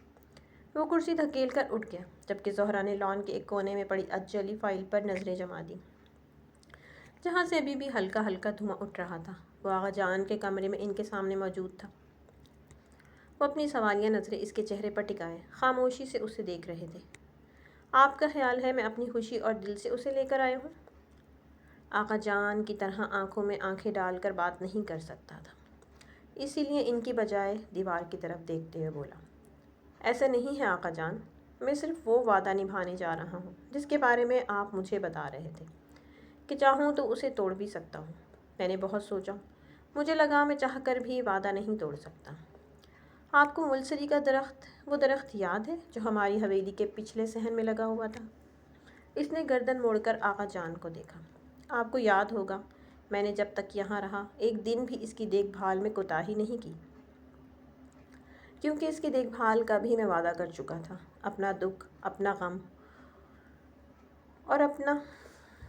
وہ کرسی دھکیل کر اٹھ گیا، جبکہ زہرہ نے لان کے ایک کونے میں پڑی جلی فائل پر نظریں جما دیں، جہاں سے ابھی بھی ہلکا ہلکا دھواں اٹھ رہا تھا۔ وہ آغا جان کے کمرے میں ان کے سامنے موجود تھا۔ وہ اپنی سوالیہ نظریں اس کے چہرے پر ٹکائے خاموشی سے اسے دیکھ رہے تھے۔ آپ کا خیال ہے میں اپنی خوشی اور دل سے اسے لے کر آیا ہوں؟ آقا جان کی طرح آنکھوں میں آنکھیں ڈال کر بات نہیں کر سکتا تھا، اسی لیے ان کی بجائے دیوار کی طرف دیکھتے ہوئے بولا، ایسا نہیں ہے آقا جان، میں صرف وہ وعدہ نبھانے جا رہا ہوں جس کے بارے میں آپ مجھے بتا رہے تھے کہ چاہوں تو اسے توڑ بھی سکتا ہوں۔ میں نے بہت سوچا، مجھے لگا میں چاہ کر بھی وعدہ نہیں توڑ سکتا۔ آپ کو ملسری کا درخت، وہ درخت یاد ہے جو ہماری حویلی کے پچھلے صحن میں لگا ہوا تھا؟ اس نے گردن موڑ کر آقا جان کو دیکھا۔ آپ کو یاد ہوگا میں نے جب تک یہاں رہا ایک دن بھی اس کی دیکھ بھال میں کوتاہی نہیں کی، کیونکہ اس کی دیکھ بھال کا بھی میں وعدہ کر چکا تھا۔ اپنا دکھ، اپنا غم اور اپنا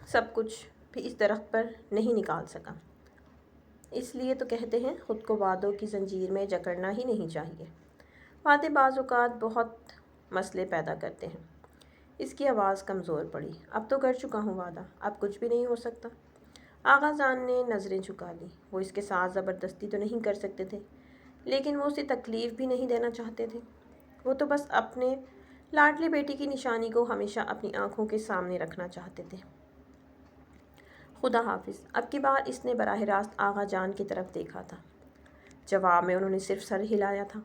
سب کچھ بھی اس درخت پر نہیں نکال سکا۔ اس لیے تو کہتے ہیں خود کو وعدوں کی زنجیر میں جکڑنا ہی نہیں چاہیے۔ وعدے بعض اوقات بہت مسئلے پیدا کرتے ہیں۔ اس کی آواز کمزور پڑی۔ اب تو کر چکا ہوں وعدہ، اب کچھ بھی نہیں ہو سکتا۔ آغا جان نے نظریں جھکا لی۔ وہ اس کے ساتھ زبردستی تو نہیں کر سکتے تھے، لیکن وہ اسے تکلیف بھی نہیں دینا چاہتے تھے۔ وہ تو بس اپنے لاڈلی بیٹی کی نشانی کو ہمیشہ اپنی آنکھوں کے سامنے رکھنا چاہتے تھے۔ خدا حافظ۔ اب کی بار اس نے براہ راست آغا جان کی طرف دیکھا تھا۔ جواب میں انہوں نے صرف سر ہلایا تھا۔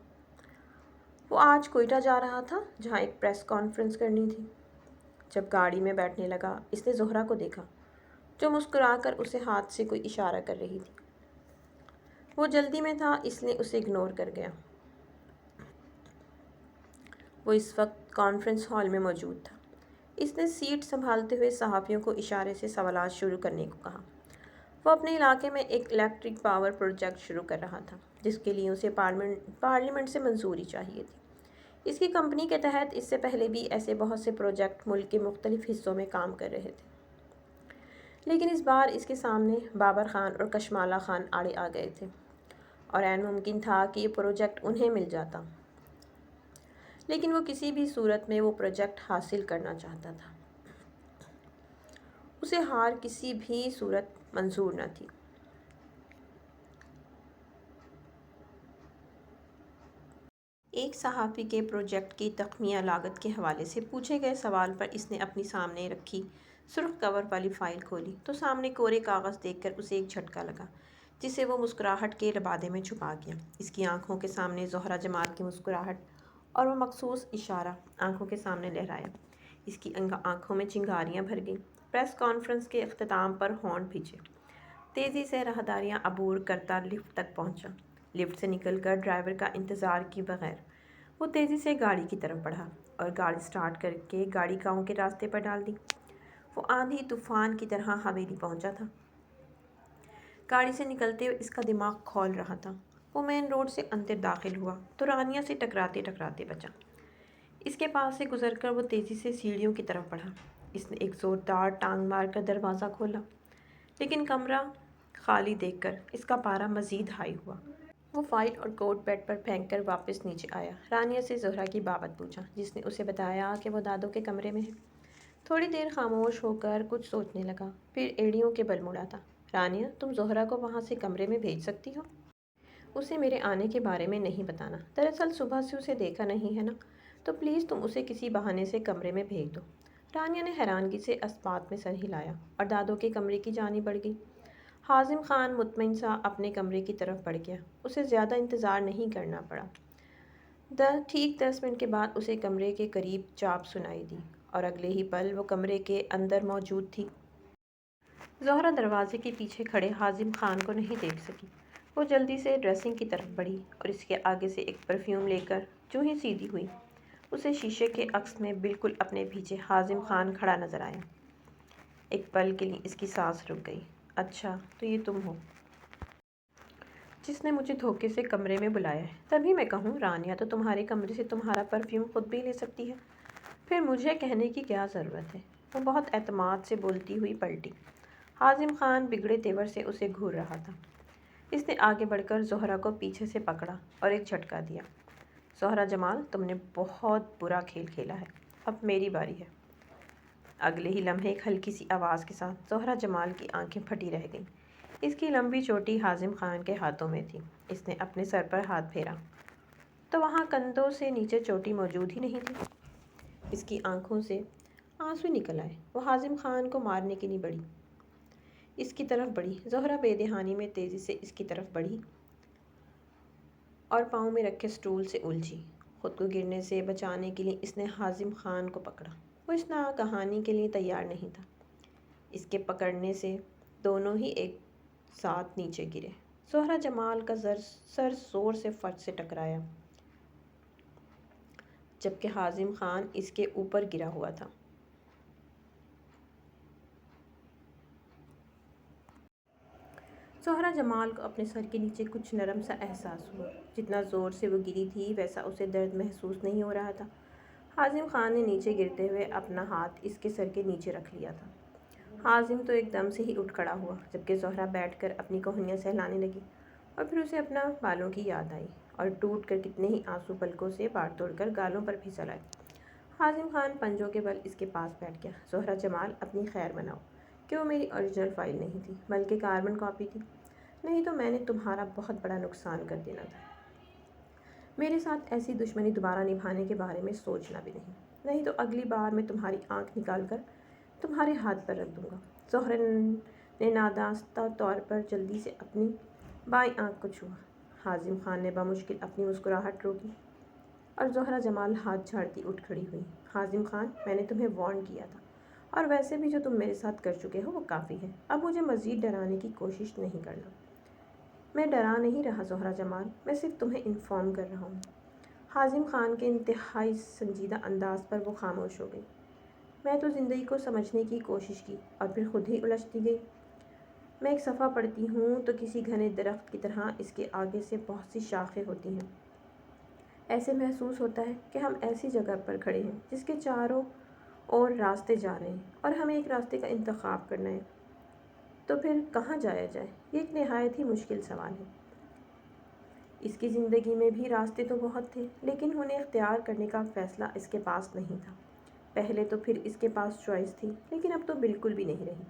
وہ آج کوئٹہ جا رہا تھا جہاں ایک پریس کانفرنس کرنی تھی۔ جب گاڑی میں بیٹھنے لگا اس نے زہرہ کو دیکھا جو مسکرا کر اسے ہاتھ سے کوئی اشارہ کر رہی تھی۔ وہ جلدی میں تھا اس لیے اسے اگنور کر گیا۔ وہ اس وقت کانفرنس ہال میں موجود تھا۔ اس نے سیٹ سنبھالتے ہوئے صحافیوں کو اشارے سے سوالات شروع کرنے کو کہا۔ وہ اپنے علاقے میں ایک الیکٹرک پاور پروجیکٹ شروع کر رہا تھا جس کے لیے اسے پارلیمنٹ سے منظوری چاہیے تھی۔ اس کی کمپنی کے تحت اس سے پہلے بھی ایسے بہت سے پروجیکٹ ملک کے مختلف حصوں میں کام کر رہے تھے، لیکن اس بار اس کے سامنے بابر خان اور کشمالہ خان آڑے آ گئے تھے اور عین ممکن تھا کہ یہ پروجیکٹ انہیں مل جاتا، لیکن وہ کسی بھی صورت میں وہ پروجیکٹ حاصل کرنا چاہتا تھا۔ اسے ہار کسی بھی صورت منظور نہ تھی۔ ایک صحافی کے پروجیکٹ کی تخمینہ لاگت کے حوالے سے پوچھے گئے سوال پر اس نے اپنی سامنے رکھی سرخ کور والی فائل کھولی تو سامنے کورے کاغذ دیکھ کر اسے ایک جھٹکا لگا جسے وہ مسکراہٹ کے لبادے میں چھپا گیا۔ اس کی آنکھوں کے سامنے زہرہ جمال کی مسکراہٹ اور وہ مخصوص اشارہ آنکھوں کے سامنے لہرایا۔ اس کی آنکھوں میں چنگاریاں بھر گئیں۔ پریس کانفرنس کے اختتام پر ہارن بھیجے۔ تیزی سے راہداریاں عبور کرتا لفٹ تک پہنچا۔ لفٹ سے نکل کر ڈرائیور کا انتظار کیے بغیر وہ تیزی سے گاڑی کی طرف بڑھا اور گاڑی سٹارٹ کر کے گاڑی گاؤں کے راستے پر ڈال دی۔ وہ آندھی طوفان کی طرح حویلی پہنچا تھا۔ گاڑی سے نکلتے ہوئے اس کا دماغ کھول رہا تھا۔ وہ مین روڈ سے اندر داخل ہوا تو رانیہ سے ٹکراتے ٹکراتے بچا۔ اس کے پاس سے گزر کر وہ تیزی سے سیڑھیوں کی طرف بڑھا۔ اس نے ایک زوردار ٹانگ مار کر دروازہ کھولا، لیکن کمرہ خالی دیکھ کر اس کا پارا مزید ہائی ہوا۔ وہ فائل اور کوٹ بیڈ پر پھینک کر واپس نیچے آیا۔ رانیہ سے زہرہ کی بابت پوچھا جس نے اسے بتایا کہ وہ دادو کے کمرے میں ہے۔ تھوڑی دیر خاموش ہو کر کچھ سوچنے لگا، پھر ایڑیوں کے بل مڑا تھا۔ رانیہ، تم زہرہ کو وہاں سے کمرے میں بھیج سکتی ہو؟ اسے میرے آنے کے بارے میں نہیں بتانا۔ دراصل صبح سے اسے دیکھا نہیں ہے نا، تو پلیز تم اسے کسی بہانے سے کمرے میں بھیج دو۔ رانیہ نے حیرانگی سے اس بات میں سر ہلایا اور دادو کے کمرے کی جانب بڑھ گئی۔ حازم خان مطمئن سا اپنے کمرے کی طرف بڑھ گیا۔ اسے زیادہ انتظار نہیں کرنا پڑا۔ ٹھیک 10 منٹ کے بعد اسے کمرے کے قریب چاپ سنائی دی اور اگلے ہی پل وہ کمرے کے اندر موجود تھی۔ زہرہ دروازے کے پیچھے کھڑے حازم خان کو نہیں دیکھ سکی۔ وہ جلدی سے ڈریسنگ کی طرف بڑھی اور اس کے آگے سے ایک پرفیوم لے کر جو ہی سیدھی ہوئی اسے شیشے کے عکس میں بالکل اپنے پیچھے حازم خان کھڑا نظر آیا۔ ایک پل کے لیے اس کی سانس رک گئی۔ اچھا تو یہ تم ہو جس نے مجھے دھوکے سے کمرے میں بلایا ہے؟ تبھی میں کہوں رانیہ تو تمہارے کمرے سے تمہارا پرفیوم خود بھی لے سکتی ہے، پھر مجھے کہنے کی کیا ضرورت ہے؟ وہ بہت اعتماد سے بولتی ہوئی پلٹی۔ حازم خان بگڑے تیور سے اسے گھور رہا تھا۔ اس نے آگے بڑھ کر زہرہ کو پیچھے سے پکڑا اور ایک جھٹکا دیا۔ زہرہ جمال، تم نے بہت برا کھیل کھیلا ہے، اب میری باری ہے۔ اگلے ہی لمحے ایک ہلکی سی آواز کے ساتھ زہرہ جمال کی آنکھیں پھٹی رہ گئیں۔ اس کی لمبی چوٹی حازم خان کے ہاتھوں میں تھی۔ اس نے اپنے سر پر ہاتھ پھیرا۔ تو وہاں کندھوں سے نیچے چوٹی موجود ہی نہیں تھی۔ اس کی آنکھوں سے آنسو نکل آئے۔ وہ حازم خان کو مارنے کی نہیں بڑھی، اس کی طرف بڑھی۔ زہرا بے دہانی میں تیزی سے اس کی طرف بڑھی اور پاؤں میں رکھے سٹول سے الجھی۔ خود کو گرنے سے بچانے کے لیے اس نے حازم خان کو پکڑا۔ وہ اس کہانی کے لیے تیار نہیں تھا۔ اس کے پکڑنے سے دونوں ہی ایک ساتھ نیچے گرے۔ زہرا جمال کا سر زور سے فرش سے ٹکرایا، جبکہ حازم خان اس کے اوپر گرا ہوا تھا۔ زہرا جمال کو اپنے سر کے نیچے کچھ نرم سا احساس ہوا۔ جتنا زور سے وہ گری تھی ویسا اسے درد محسوس نہیں ہو رہا تھا۔ حازم خان نے نیچے گرتے ہوئے اپنا ہاتھ اس کے سر کے نیچے رکھ لیا تھا۔ حازم تو ایک دم سے ہی اٹھ کھڑا ہوا، جبکہ زہرا بیٹھ کر اپنی کوہنیاں سہلانے لگی، اور پھر اسے اپنا بالوں کی یاد آئی اور ٹوٹ کر کتنے ہی آنسو پلکوں سے باہر توڑ کر گالوں پر پھسل آئے۔ حازم خان پنجوں کے بل اس کے پاس بیٹھ گیا۔ زہرا جمال، اپنی خیر مناؤ کہ وہ میری اوریجنل فائل نہیں تھی بلکہ کاربن کاپی تھی، نہیں تو میں نے تمہارا بہت بڑا نقصان کر دینا تھا۔ میرے ساتھ ایسی دشمنی دوبارہ نبھانے کے بارے میں سوچنا بھی نہیں تو اگلی بار میں تمہاری آنکھ نکال کر تمہارے ہاتھ پر رکھ دوں گا۔ زہرا نے نادانستہ طور پر جلدی سے اپنی بائیں آنکھ کو چھوا۔ حازم خان نے بمشکل اپنی مسکراہٹ روکی اور زہرا جمال ہاتھ جھاڑتی اٹھ کھڑی ہوئی۔ حازم خان، میں نے تمہیں وارن کیا تھا، اور ویسے بھی جو تم میرے ساتھ کر چکے ہو وہ کافی ہے۔ اب مجھے مزید ڈرانے کی کوشش نہیں کرنا۔ میں ڈرا نہیں رہا زہرا جمال، میں صرف تمہیں انفارم کر رہا ہوں۔ حازم خان کے انتہائی سنجیدہ انداز پر وہ خاموش ہو گئی۔ میں تو زندگی کو سمجھنے کی کوشش کی اور پھر خود ہی الجھتی گئی۔ میں ایک صفحہ پڑھتی ہوں تو کسی گھنے درخت کی طرح اس کے آگے سے بہت سی شاخیں ہوتی ہیں۔ ایسے محسوس ہوتا ہے کہ ہم ایسی جگہ پر کھڑے ہیں جس کے چاروں اور راستے جا رہے ہیں اور ہمیں ایک راستے کا انتخاب کرنا ہے۔ تو پھر کہاں جایا جائے؟ یہ ایک نہایت ہی مشکل سوال ہے۔ اس کی زندگی میں بھی راستے تو بہت تھے، لیکن انہیں اختیار کرنے کا فیصلہ اس کے پاس نہیں تھا۔ پہلے تو پھر اس کے پاس چوائس تھی، لیکن اب تو بالکل بھی نہیں رہی۔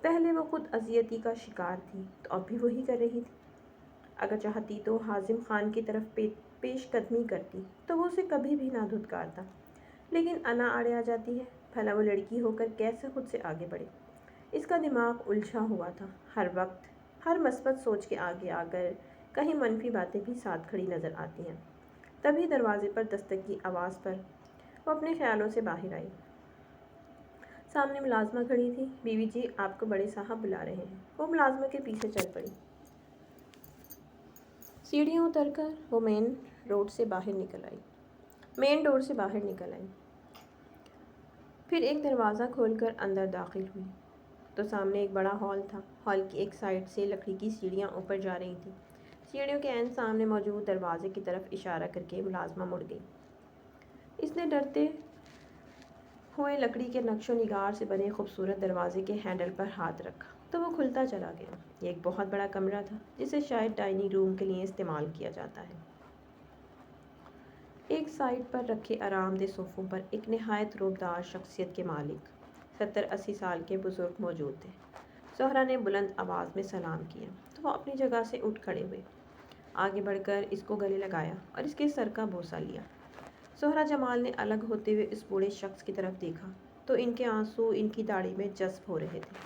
پہلے وہ خود اذیتی کا شکار تھی تو اب بھی وہی کر رہی تھی۔ اگر چاہتی تو حازم خان کی طرف پیش قدمی کرتی تو وہ اسے کبھی بھی نہ دھتکارتا، لیکن انا آڑے آ جاتی ہے۔ بھلا وہ لڑکی ہو کر کیسے خود سے آگے بڑھے؟ اس کا دماغ الجھا ہوا تھا، ہر وقت ہر مثبت سوچ کے آگے آ کر کہیں منفی باتیں بھی ساتھ کھڑی نظر آتی ہیں۔ تبھی دروازے پر دستک کی آواز پر وہ اپنے خیالوں سے باہر آئی۔ سامنے ملازمہ کھڑی تھی۔ بیوی جی، آپ کو بڑے صاحب بلا رہے ہیں۔ وہ ملازمہ کے پیچھے چل پڑی۔ سیڑھیاں اتر کر وہ مین ڈور سے باہر نکل آئی۔ پھر ایک دروازہ کھول کر اندر داخل ہوئی تو سامنے ایک بڑا ہال تھا۔ ہال کی ایک سائڈ سے لکڑی کی سیڑھیاں اوپر جا رہی تھیں۔ سیڑھیوں کے عین سامنے موجود دروازے کی طرف اشارہ کر کے ملازمہ مڑ گئی۔ اس نے ڈرتے ہوئے لکڑی کے نقش و نگار سے بنے خوبصورت دروازے کے ہینڈل پر ہاتھ رکھا تو وہ کھلتا چلا گیا۔ یہ ایک بہت بڑا کمرہ تھا جسے شاید ڈائننگ روم کے لیے استعمال کیا جاتا ہے۔ ایک سائڈ پر رکھے آرام دہ صوفوں پر ایک نہایت رعبدار شخصیت کے مالک 70-80 سال کے بزرگ موجود تھے۔ زہرا نے بلند آواز میں سلام کیا تو وہ اپنی جگہ سے اٹھ کھڑے ہوئے، آگے بڑھ کر اس کو گلے لگایا اور اس کے سر کا بوسہ لیا۔ زہرا جمال نے الگ ہوتے ہوئے اس بوڑھے شخص کی طرف دیکھا تو ان کے آنسو ان کی داڑھی میں جذب ہو رہے تھے۔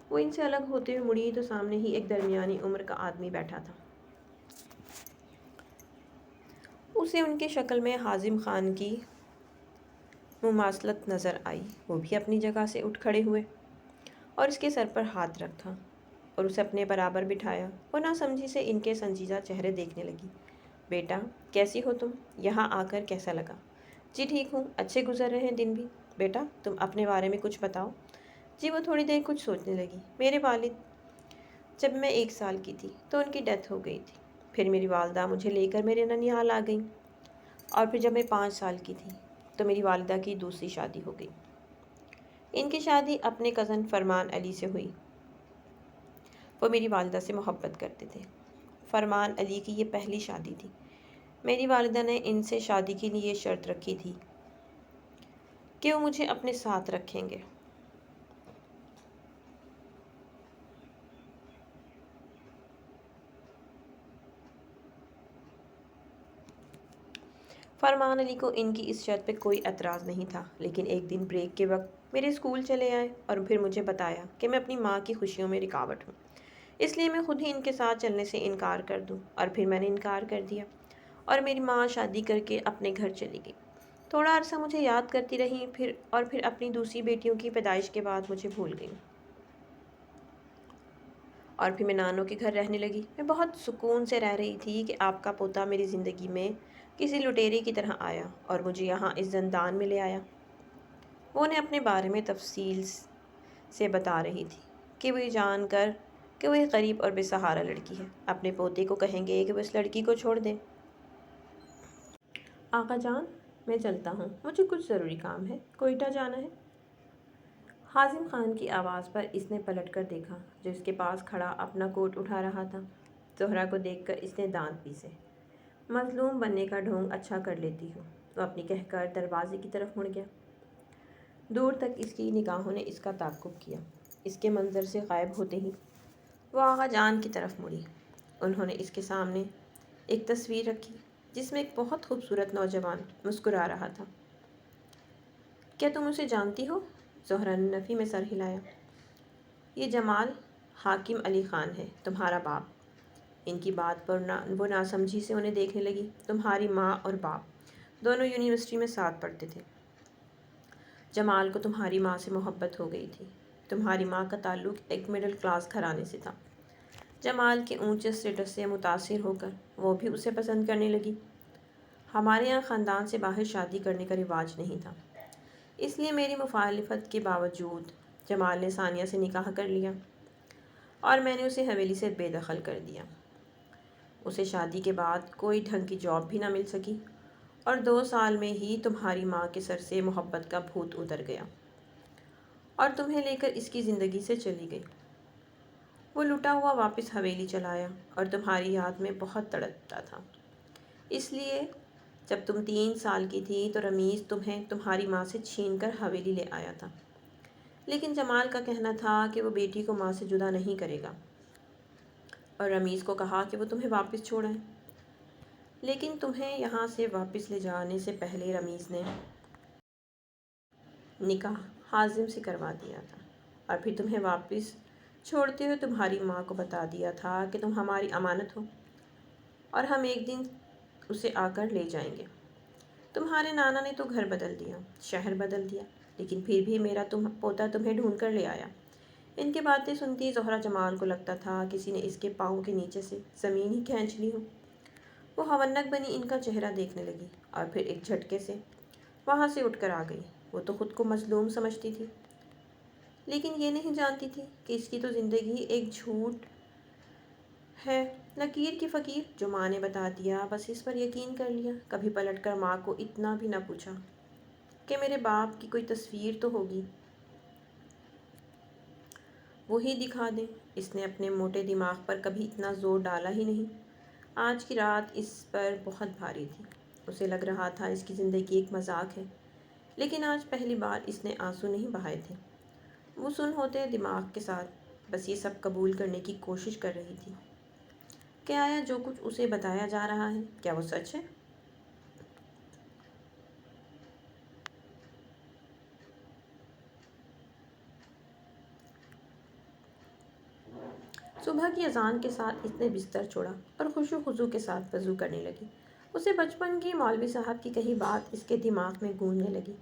وہ ان سے الگ ہوتے ہوئے مڑی تو سامنے ہی ایک درمیانی عمر کا آدمی بیٹھا تھا۔ اسے ان کی شکل میں حازم خان کی مماثلت نظر آئی۔ وہ بھی اپنی جگہ سے اٹھ کھڑے ہوئے اور اس کے سر پر ہاتھ رکھا اور اسے اپنے برابر بٹھایا۔ وہ ناسمجھی سے ان کے سنجیدہ چہرے دیکھنے لگی۔ بیٹا، کیسی ہو تم؟ یہاں آ کر کیسا لگا؟ جی ٹھیک ہوں، اچھے گزر رہے ہیں دن بھی۔ بیٹا، تم اپنے بارے میں کچھ بتاؤ۔ جی، وہ تھوڑی دیر کچھ سوچنے لگی۔ میرے والد جب میں 1 سال کی تھی تو ان کی ڈیتھ ہو گئی تھی۔ پھر میری والدہ مجھے لے کر میرے ننیال آ گئیں، اور پھر جب میں 5 سال کی تھی تو میری والدہ کی دوسری شادی ہو گئی۔ ان کی شادی اپنے کزن فرمان علی سے ہوئی۔ وہ میری والدہ سے محبت کرتے تھے۔ فرمان علی کی یہ پہلی شادی تھی۔ میری والدہ نے ان سے شادی کے لیے یہ شرط رکھی تھی کہ وہ مجھے اپنے ساتھ رکھیں گے۔ فرمان علی کو ان کی اس شرط پہ کوئی اعتراض نہیں تھا، لیکن ایک دن بریک کے وقت میرے اسکول چلے آئے اور پھر مجھے بتایا کہ میں اپنی ماں کی خوشیوں میں رکاوٹ ہوں، اس لیے میں خود ہی ان کے ساتھ چلنے سے انکار کر دوں۔ اور پھر میں نے انکار کر دیا اور میری ماں شادی کر کے اپنے گھر چلی گئی۔ تھوڑا عرصہ مجھے یاد کرتی رہی، پھر اپنی دوسری بیٹیوں کی پیدائش کے بعد مجھے بھول گئی، اور پھر میں نانوں کے گھر رہنے لگی۔ میں بہت سکون سے رہ رہی تھی کہ آپ کا پوتا میری زندگی میں کسی لٹیرے کی طرح آیا اور مجھے یہاں اس زندان میں لے آیا۔ وہ انہیں اپنے بارے میں تفصیل سے بتا رہی تھی کہ وہ یہ جان کر کہ وہ ایک غریب اور بے سہارا لڑکی ہے، اپنے پوتے کو کہیں گے کہ وہ اس لڑکی کو چھوڑ دے۔ آقا جان، میں چلتا ہوں، مجھے کچھ ضروری کام ہے، کوئٹہ جانا ہے۔ حازم خان کی آواز پر اس نے پلٹ کر دیکھا جو اس کے پاس کھڑا اپنا کوٹ اٹھا رہا تھا۔ زہرا کو دیکھ کر اس نے دانت پیسے۔ مظلوم بننے کا ڈھونگ اچھا کر لیتی ہو، وہ اپنی کہہ کر دروازے کی طرف مڑ گیا۔ دور تک اس کی نگاہوں نے اس کا تعاقب کیا۔ اس کے منظر سے غائب ہوتے ہی وہ آغا جان کی طرف مڑی۔ انہوں نے اس کے سامنے ایک تصویر رکھی جس میں ایک بہت خوبصورت نوجوان مسکرا رہا تھا۔ کیا تم اسے جانتی ہو؟ زہرا نے نفی میں سر ہلایا۔ یہ جمال حاکم علی خان ہے، تمہارا باپ۔ ان کی بات پر وہ ناسمجھی سے انہیں دیکھنے لگی۔ تمہاری ماں اور باپ دونوں یونیورسٹی میں ساتھ پڑھتے تھے۔ جمال کو تمہاری ماں سے محبت ہو گئی تھی۔ تمہاری ماں کا تعلق ایک مڈل کلاس گھرانے سے تھا۔ جمال کے اونچے اسٹیٹس سے متاثر ہو کر وہ بھی اسے پسند کرنے لگی۔ ہمارے یہاں خاندان سے باہر شادی کرنے کا رواج نہیں تھا، اس لیے میری مخالفت کے باوجود جمال نے ثانیہ سے نکاح کر لیا اور میں نے اسے حویلی سے بے دخل کر دیا۔ اسے شادی کے بعد کوئی ڈھنگ کی جاب بھی نہ مل سکی اور 2 سال میں ہی تمہاری ماں کے سر سے محبت کا بھوت اتر گیا اور تمہیں لے کر اس کی زندگی سے چلی گئی۔ وہ لٹا ہوا واپس حویلی چلا آیا اور تمہاری یاد میں بہت تڑپتا تھا۔ اس لیے جب تم 3 سال کی تھی تو رمیز تمہیں تمہاری ماں سے چھین کر حویلی لے آیا تھا، لیکن جمال کا کہنا تھا کہ وہ بیٹی کو ماں سے جدا نہیں کرے گا اور رمیز کو کہا کہ وہ تمہیں واپس چھوڑ آئے، لیکن تمہیں یہاں سے واپس لے جانے سے پہلے رمیز نے نکاح حازم سے کروا دیا تھا اور پھر تمہیں واپس چھوڑتے ہوئے تمہاری ماں کو بتا دیا تھا کہ تم ہماری امانت ہو اور ہم ایک دن اسے آ کر لے جائیں گے۔ تمہارے نانا نے تو گھر بدل دیا، شہر بدل دیا، لیکن پھر بھی میرا پوتا تمہیں ڈھونڈ کر لے آیا۔ ان کی باتیں سنتی زہرا جمال کو لگتا تھا کسی نے اس کے پاؤں کے نیچے سے زمین ہی کھینچ لی ہو۔ وہ ہونک بنی ان کا چہرہ دیکھنے لگی اور پھر ایک جھٹکے سے وہاں سے اٹھ کر آ گئی۔ وہ تو خود کو مظلوم سمجھتی تھی، لیکن یہ نہیں جانتی تھی کہ اس کی تو زندگی ایک جھوٹ ہے، لکیر کی فقیر۔ جو ماں نے بتا دیا بس اس پر یقین کر لیا، کبھی پلٹ کر ماں کو اتنا بھی نہ پوچھا کہ میرے باپ کی کوئی تصویر تو ہوگی، وہی دکھا دیں۔ اس نے اپنے موٹے دماغ پر کبھی اتنا زور ڈالا ہی نہیں۔ آج کی رات اس پر بہت بھاری تھی۔ اسے لگ رہا تھا اس کی زندگی ایک مذاق ہے، لیکن آج پہلی بار اس نے آنسو نہیں بہائے تھے۔ وہ سن ہوتے دماغ کے ساتھ بس یہ سب قبول کرنے کی کوشش کر رہی تھی کہ آیا جو کچھ اسے بتایا جا رہا ہے کیا وہ سچ ہے؟ صبح کی اذان کے ساتھ اس نے بستر چھوڑا اور خشوع و خضوع کے ساتھ وضو کرنے لگی۔ اسے بچپن کی مولوی صاحب کی کہی بات اس کے دماغ میں گونجنے لگی۔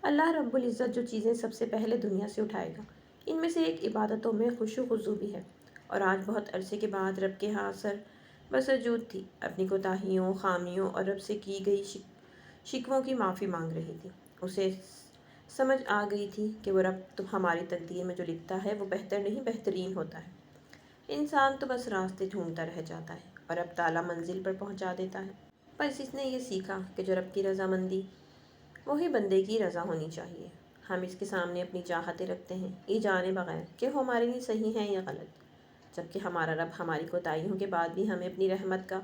اللہ رب العزت جو چیزیں سب سے پہلے دنیا سے اٹھائے گا، ان میں سے ایک عبادتوں میں خشوع و خضوع بھی ہے، اور آج بہت عرصے کے بعد رب کے ہاں سر بسجود تھی، اپنی کوتاہیوں، خامیوں اور رب سے کی گئی شکووں کی معافی مانگ رہی تھی۔ اسے سمجھ آ گئی تھی کہ وہ رب تو ہماری تقدیر میں جو لکھتا ہے وہ بہتر نہیں بہترین ہوتا ہے۔ انسان تو بس راستے ڈھونڈتا رہ جاتا ہے اور رب تعالیٰ منزل پر پہنچا دیتا ہے۔ بس اس نے یہ سیکھا کہ جو رب کی رضامندی وہی بندے کی رضا ہونی چاہیے۔ ہم اس کے سامنے اپنی چاہتیں رکھتے ہیں یہ جانے بغیر کہ وہ ہمارے لیے صحیح ہیں یا غلط، جبکہ ہمارا رب ہماری کوتاہیوں کے بعد بھی ہمیں اپنی رحمت کا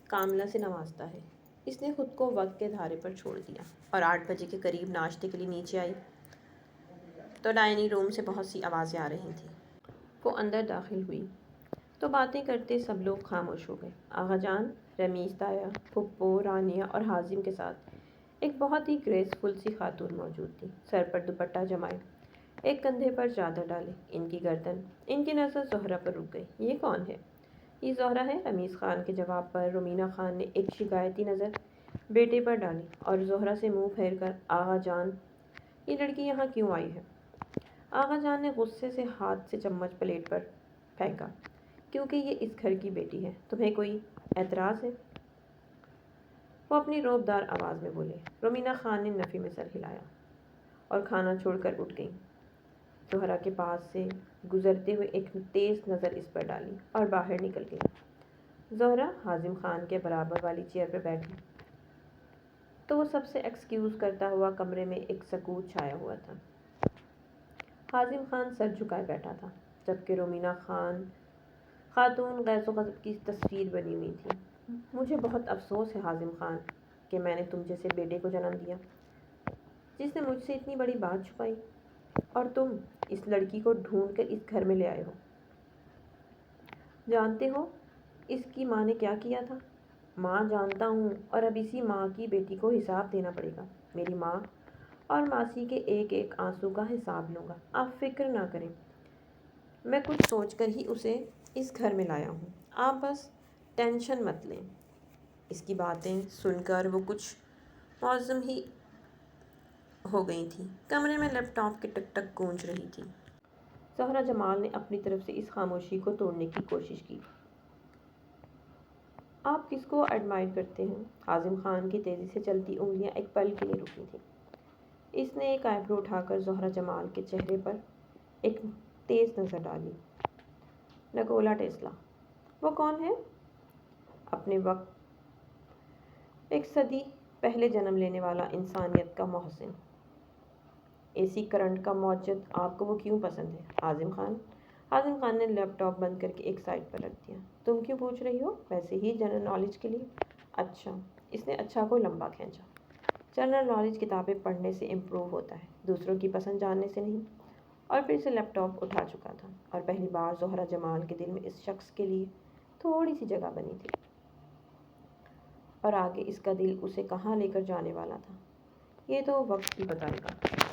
کاملہ سے نوازتا ہے۔ اس نے خود کو وقت کے دھارے پر چھوڑ دیا اور 8 بجے کے قریب ناشتے کے لیے نیچے آئی تو ڈائننگ روم سے بہت سی آوازیں آ رہی تھیں۔ وہ اندر داخل ہوئی تو باتیں کرتے سب لوگ خاموش ہو گئے۔ آغا جان، رمیز تایا، پھپھو، رانیہ اور حازم کے ساتھ ایک بہت ہی گریسفل سی خاتون موجود تھی، سر پر دوپٹہ جمائے، ایک کندھے پر چادر ڈالے، ان کی نظر زہرہ پر رک گئی۔ یہ کون ہے؟ یہ زہرہ ہے۔ رمیز خان کے جواب پر رومینہ خان نے ایک شکایتی نظر بیٹے پر ڈالی اور زہرہ سے منہ پھیر کر آغا جان، یہ لڑکی یہاں کیوں آئی ہے؟ آغا جان نے غصے سے ہاتھ سے چمچ پلیٹ پر پھینکا۔ کیونکہ یہ اس گھر کی بیٹی ہے۔ تمہیں کوئی اعتراض ہے؟ وہ اپنی روبدار آواز میں بولے۔ رومینہ خان نے نفی میں سر ہلایا اور کھانا چھوڑ کر اٹھ گئی۔ زہرہ کے پاس سے گزرتے ہوئے ایک تیز نظر اس پر ڈالی اور باہر نکل گئی۔ زہرہ حازم خان کے برابر والی چیئر پر بیٹھی تو وہ سب سے ایکسکیوز کرتا ہوا کمرے میں ایک سکوت چھایا ہوا تھا۔ حازم خان سر جھکائے بیٹھا تھا، جبکہ رومینہ خاتون غیظ و غضب کی تصویر بنی ہوئی تھی۔ مجھے بہت افسوس ہے حازم خان کہ میں نے تم جیسے بیٹے کو جنم دیا، جس نے مجھ سے اتنی بڑی بات چھپائی، اور تم اس لڑکی کو ڈھونڈ کر اس گھر میں لے آئے ہو۔ جانتے ہو اس کی ماں نے کیا کیا تھا؟ ماں جانتا ہوں، اور اب اسی ماں کی بیٹی کو حساب دینا پڑے گا۔ میری ماں اور ماسی کے ایک ایک آنسو کا حساب لوں گا۔ آپ فکر نہ کریں، میں کچھ سوچ کر ہی اسے اس گھر میں لایا ہوں، آپ بس ٹینشن مت لیں۔ اس کی باتیں سن کر وہ کچھ معظم ہی ہو گئی تھی۔ کمرے میں لیپ ٹاپ کی ٹک ٹک گونج رہی تھی۔ زہرہ جمال نے اپنی طرف سے اس خاموشی کو توڑنے کی کوشش کی۔ آپ کس کو ایڈمائر کرتے ہیں؟ حازم خان کی تیزی سے چلتی انگلیاں ایک پل کے لیے رکی تھیں۔ اس نے ایک آئی برو اٹھا کر زہرہ جمال کے چہرے پر ایک تیز نظر ڈالی۔ Nicolas Tesla. وہ کون ہے؟ اپنے وقت ایک صدی پہلے جنم لینے والا انسانیت کا محسن، اے سی کرنٹ کا موجد۔ آپ کو وہ کیوں پسند ہے؟ حازم خان نے لیپ ٹاپ بند کر کے ایک سائڈ پر رکھ دیا۔ تم کیوں پوچھ رہی ہو؟ ویسے ہی، جنرل نالج کے لیے۔ اچھا، اس نے اچھا کو لمبا کھینچا۔ جنرل نالج کتابیں پڑھنے سے امپروو ہوتا ہے، دوسروں کی پسند جاننے سے نہیں۔ اور پھر سے لیپ ٹاپ اٹھا چکا تھا، اور پہلی بار زہرہ جمال کے دل میں اس شخص کے لیے تھوڑی سی جگہ بنی تھی۔ اور آگے اس کا دل اسے کہاں لے کر جانے والا تھا، یہ تو وقت ہی بتائے گا۔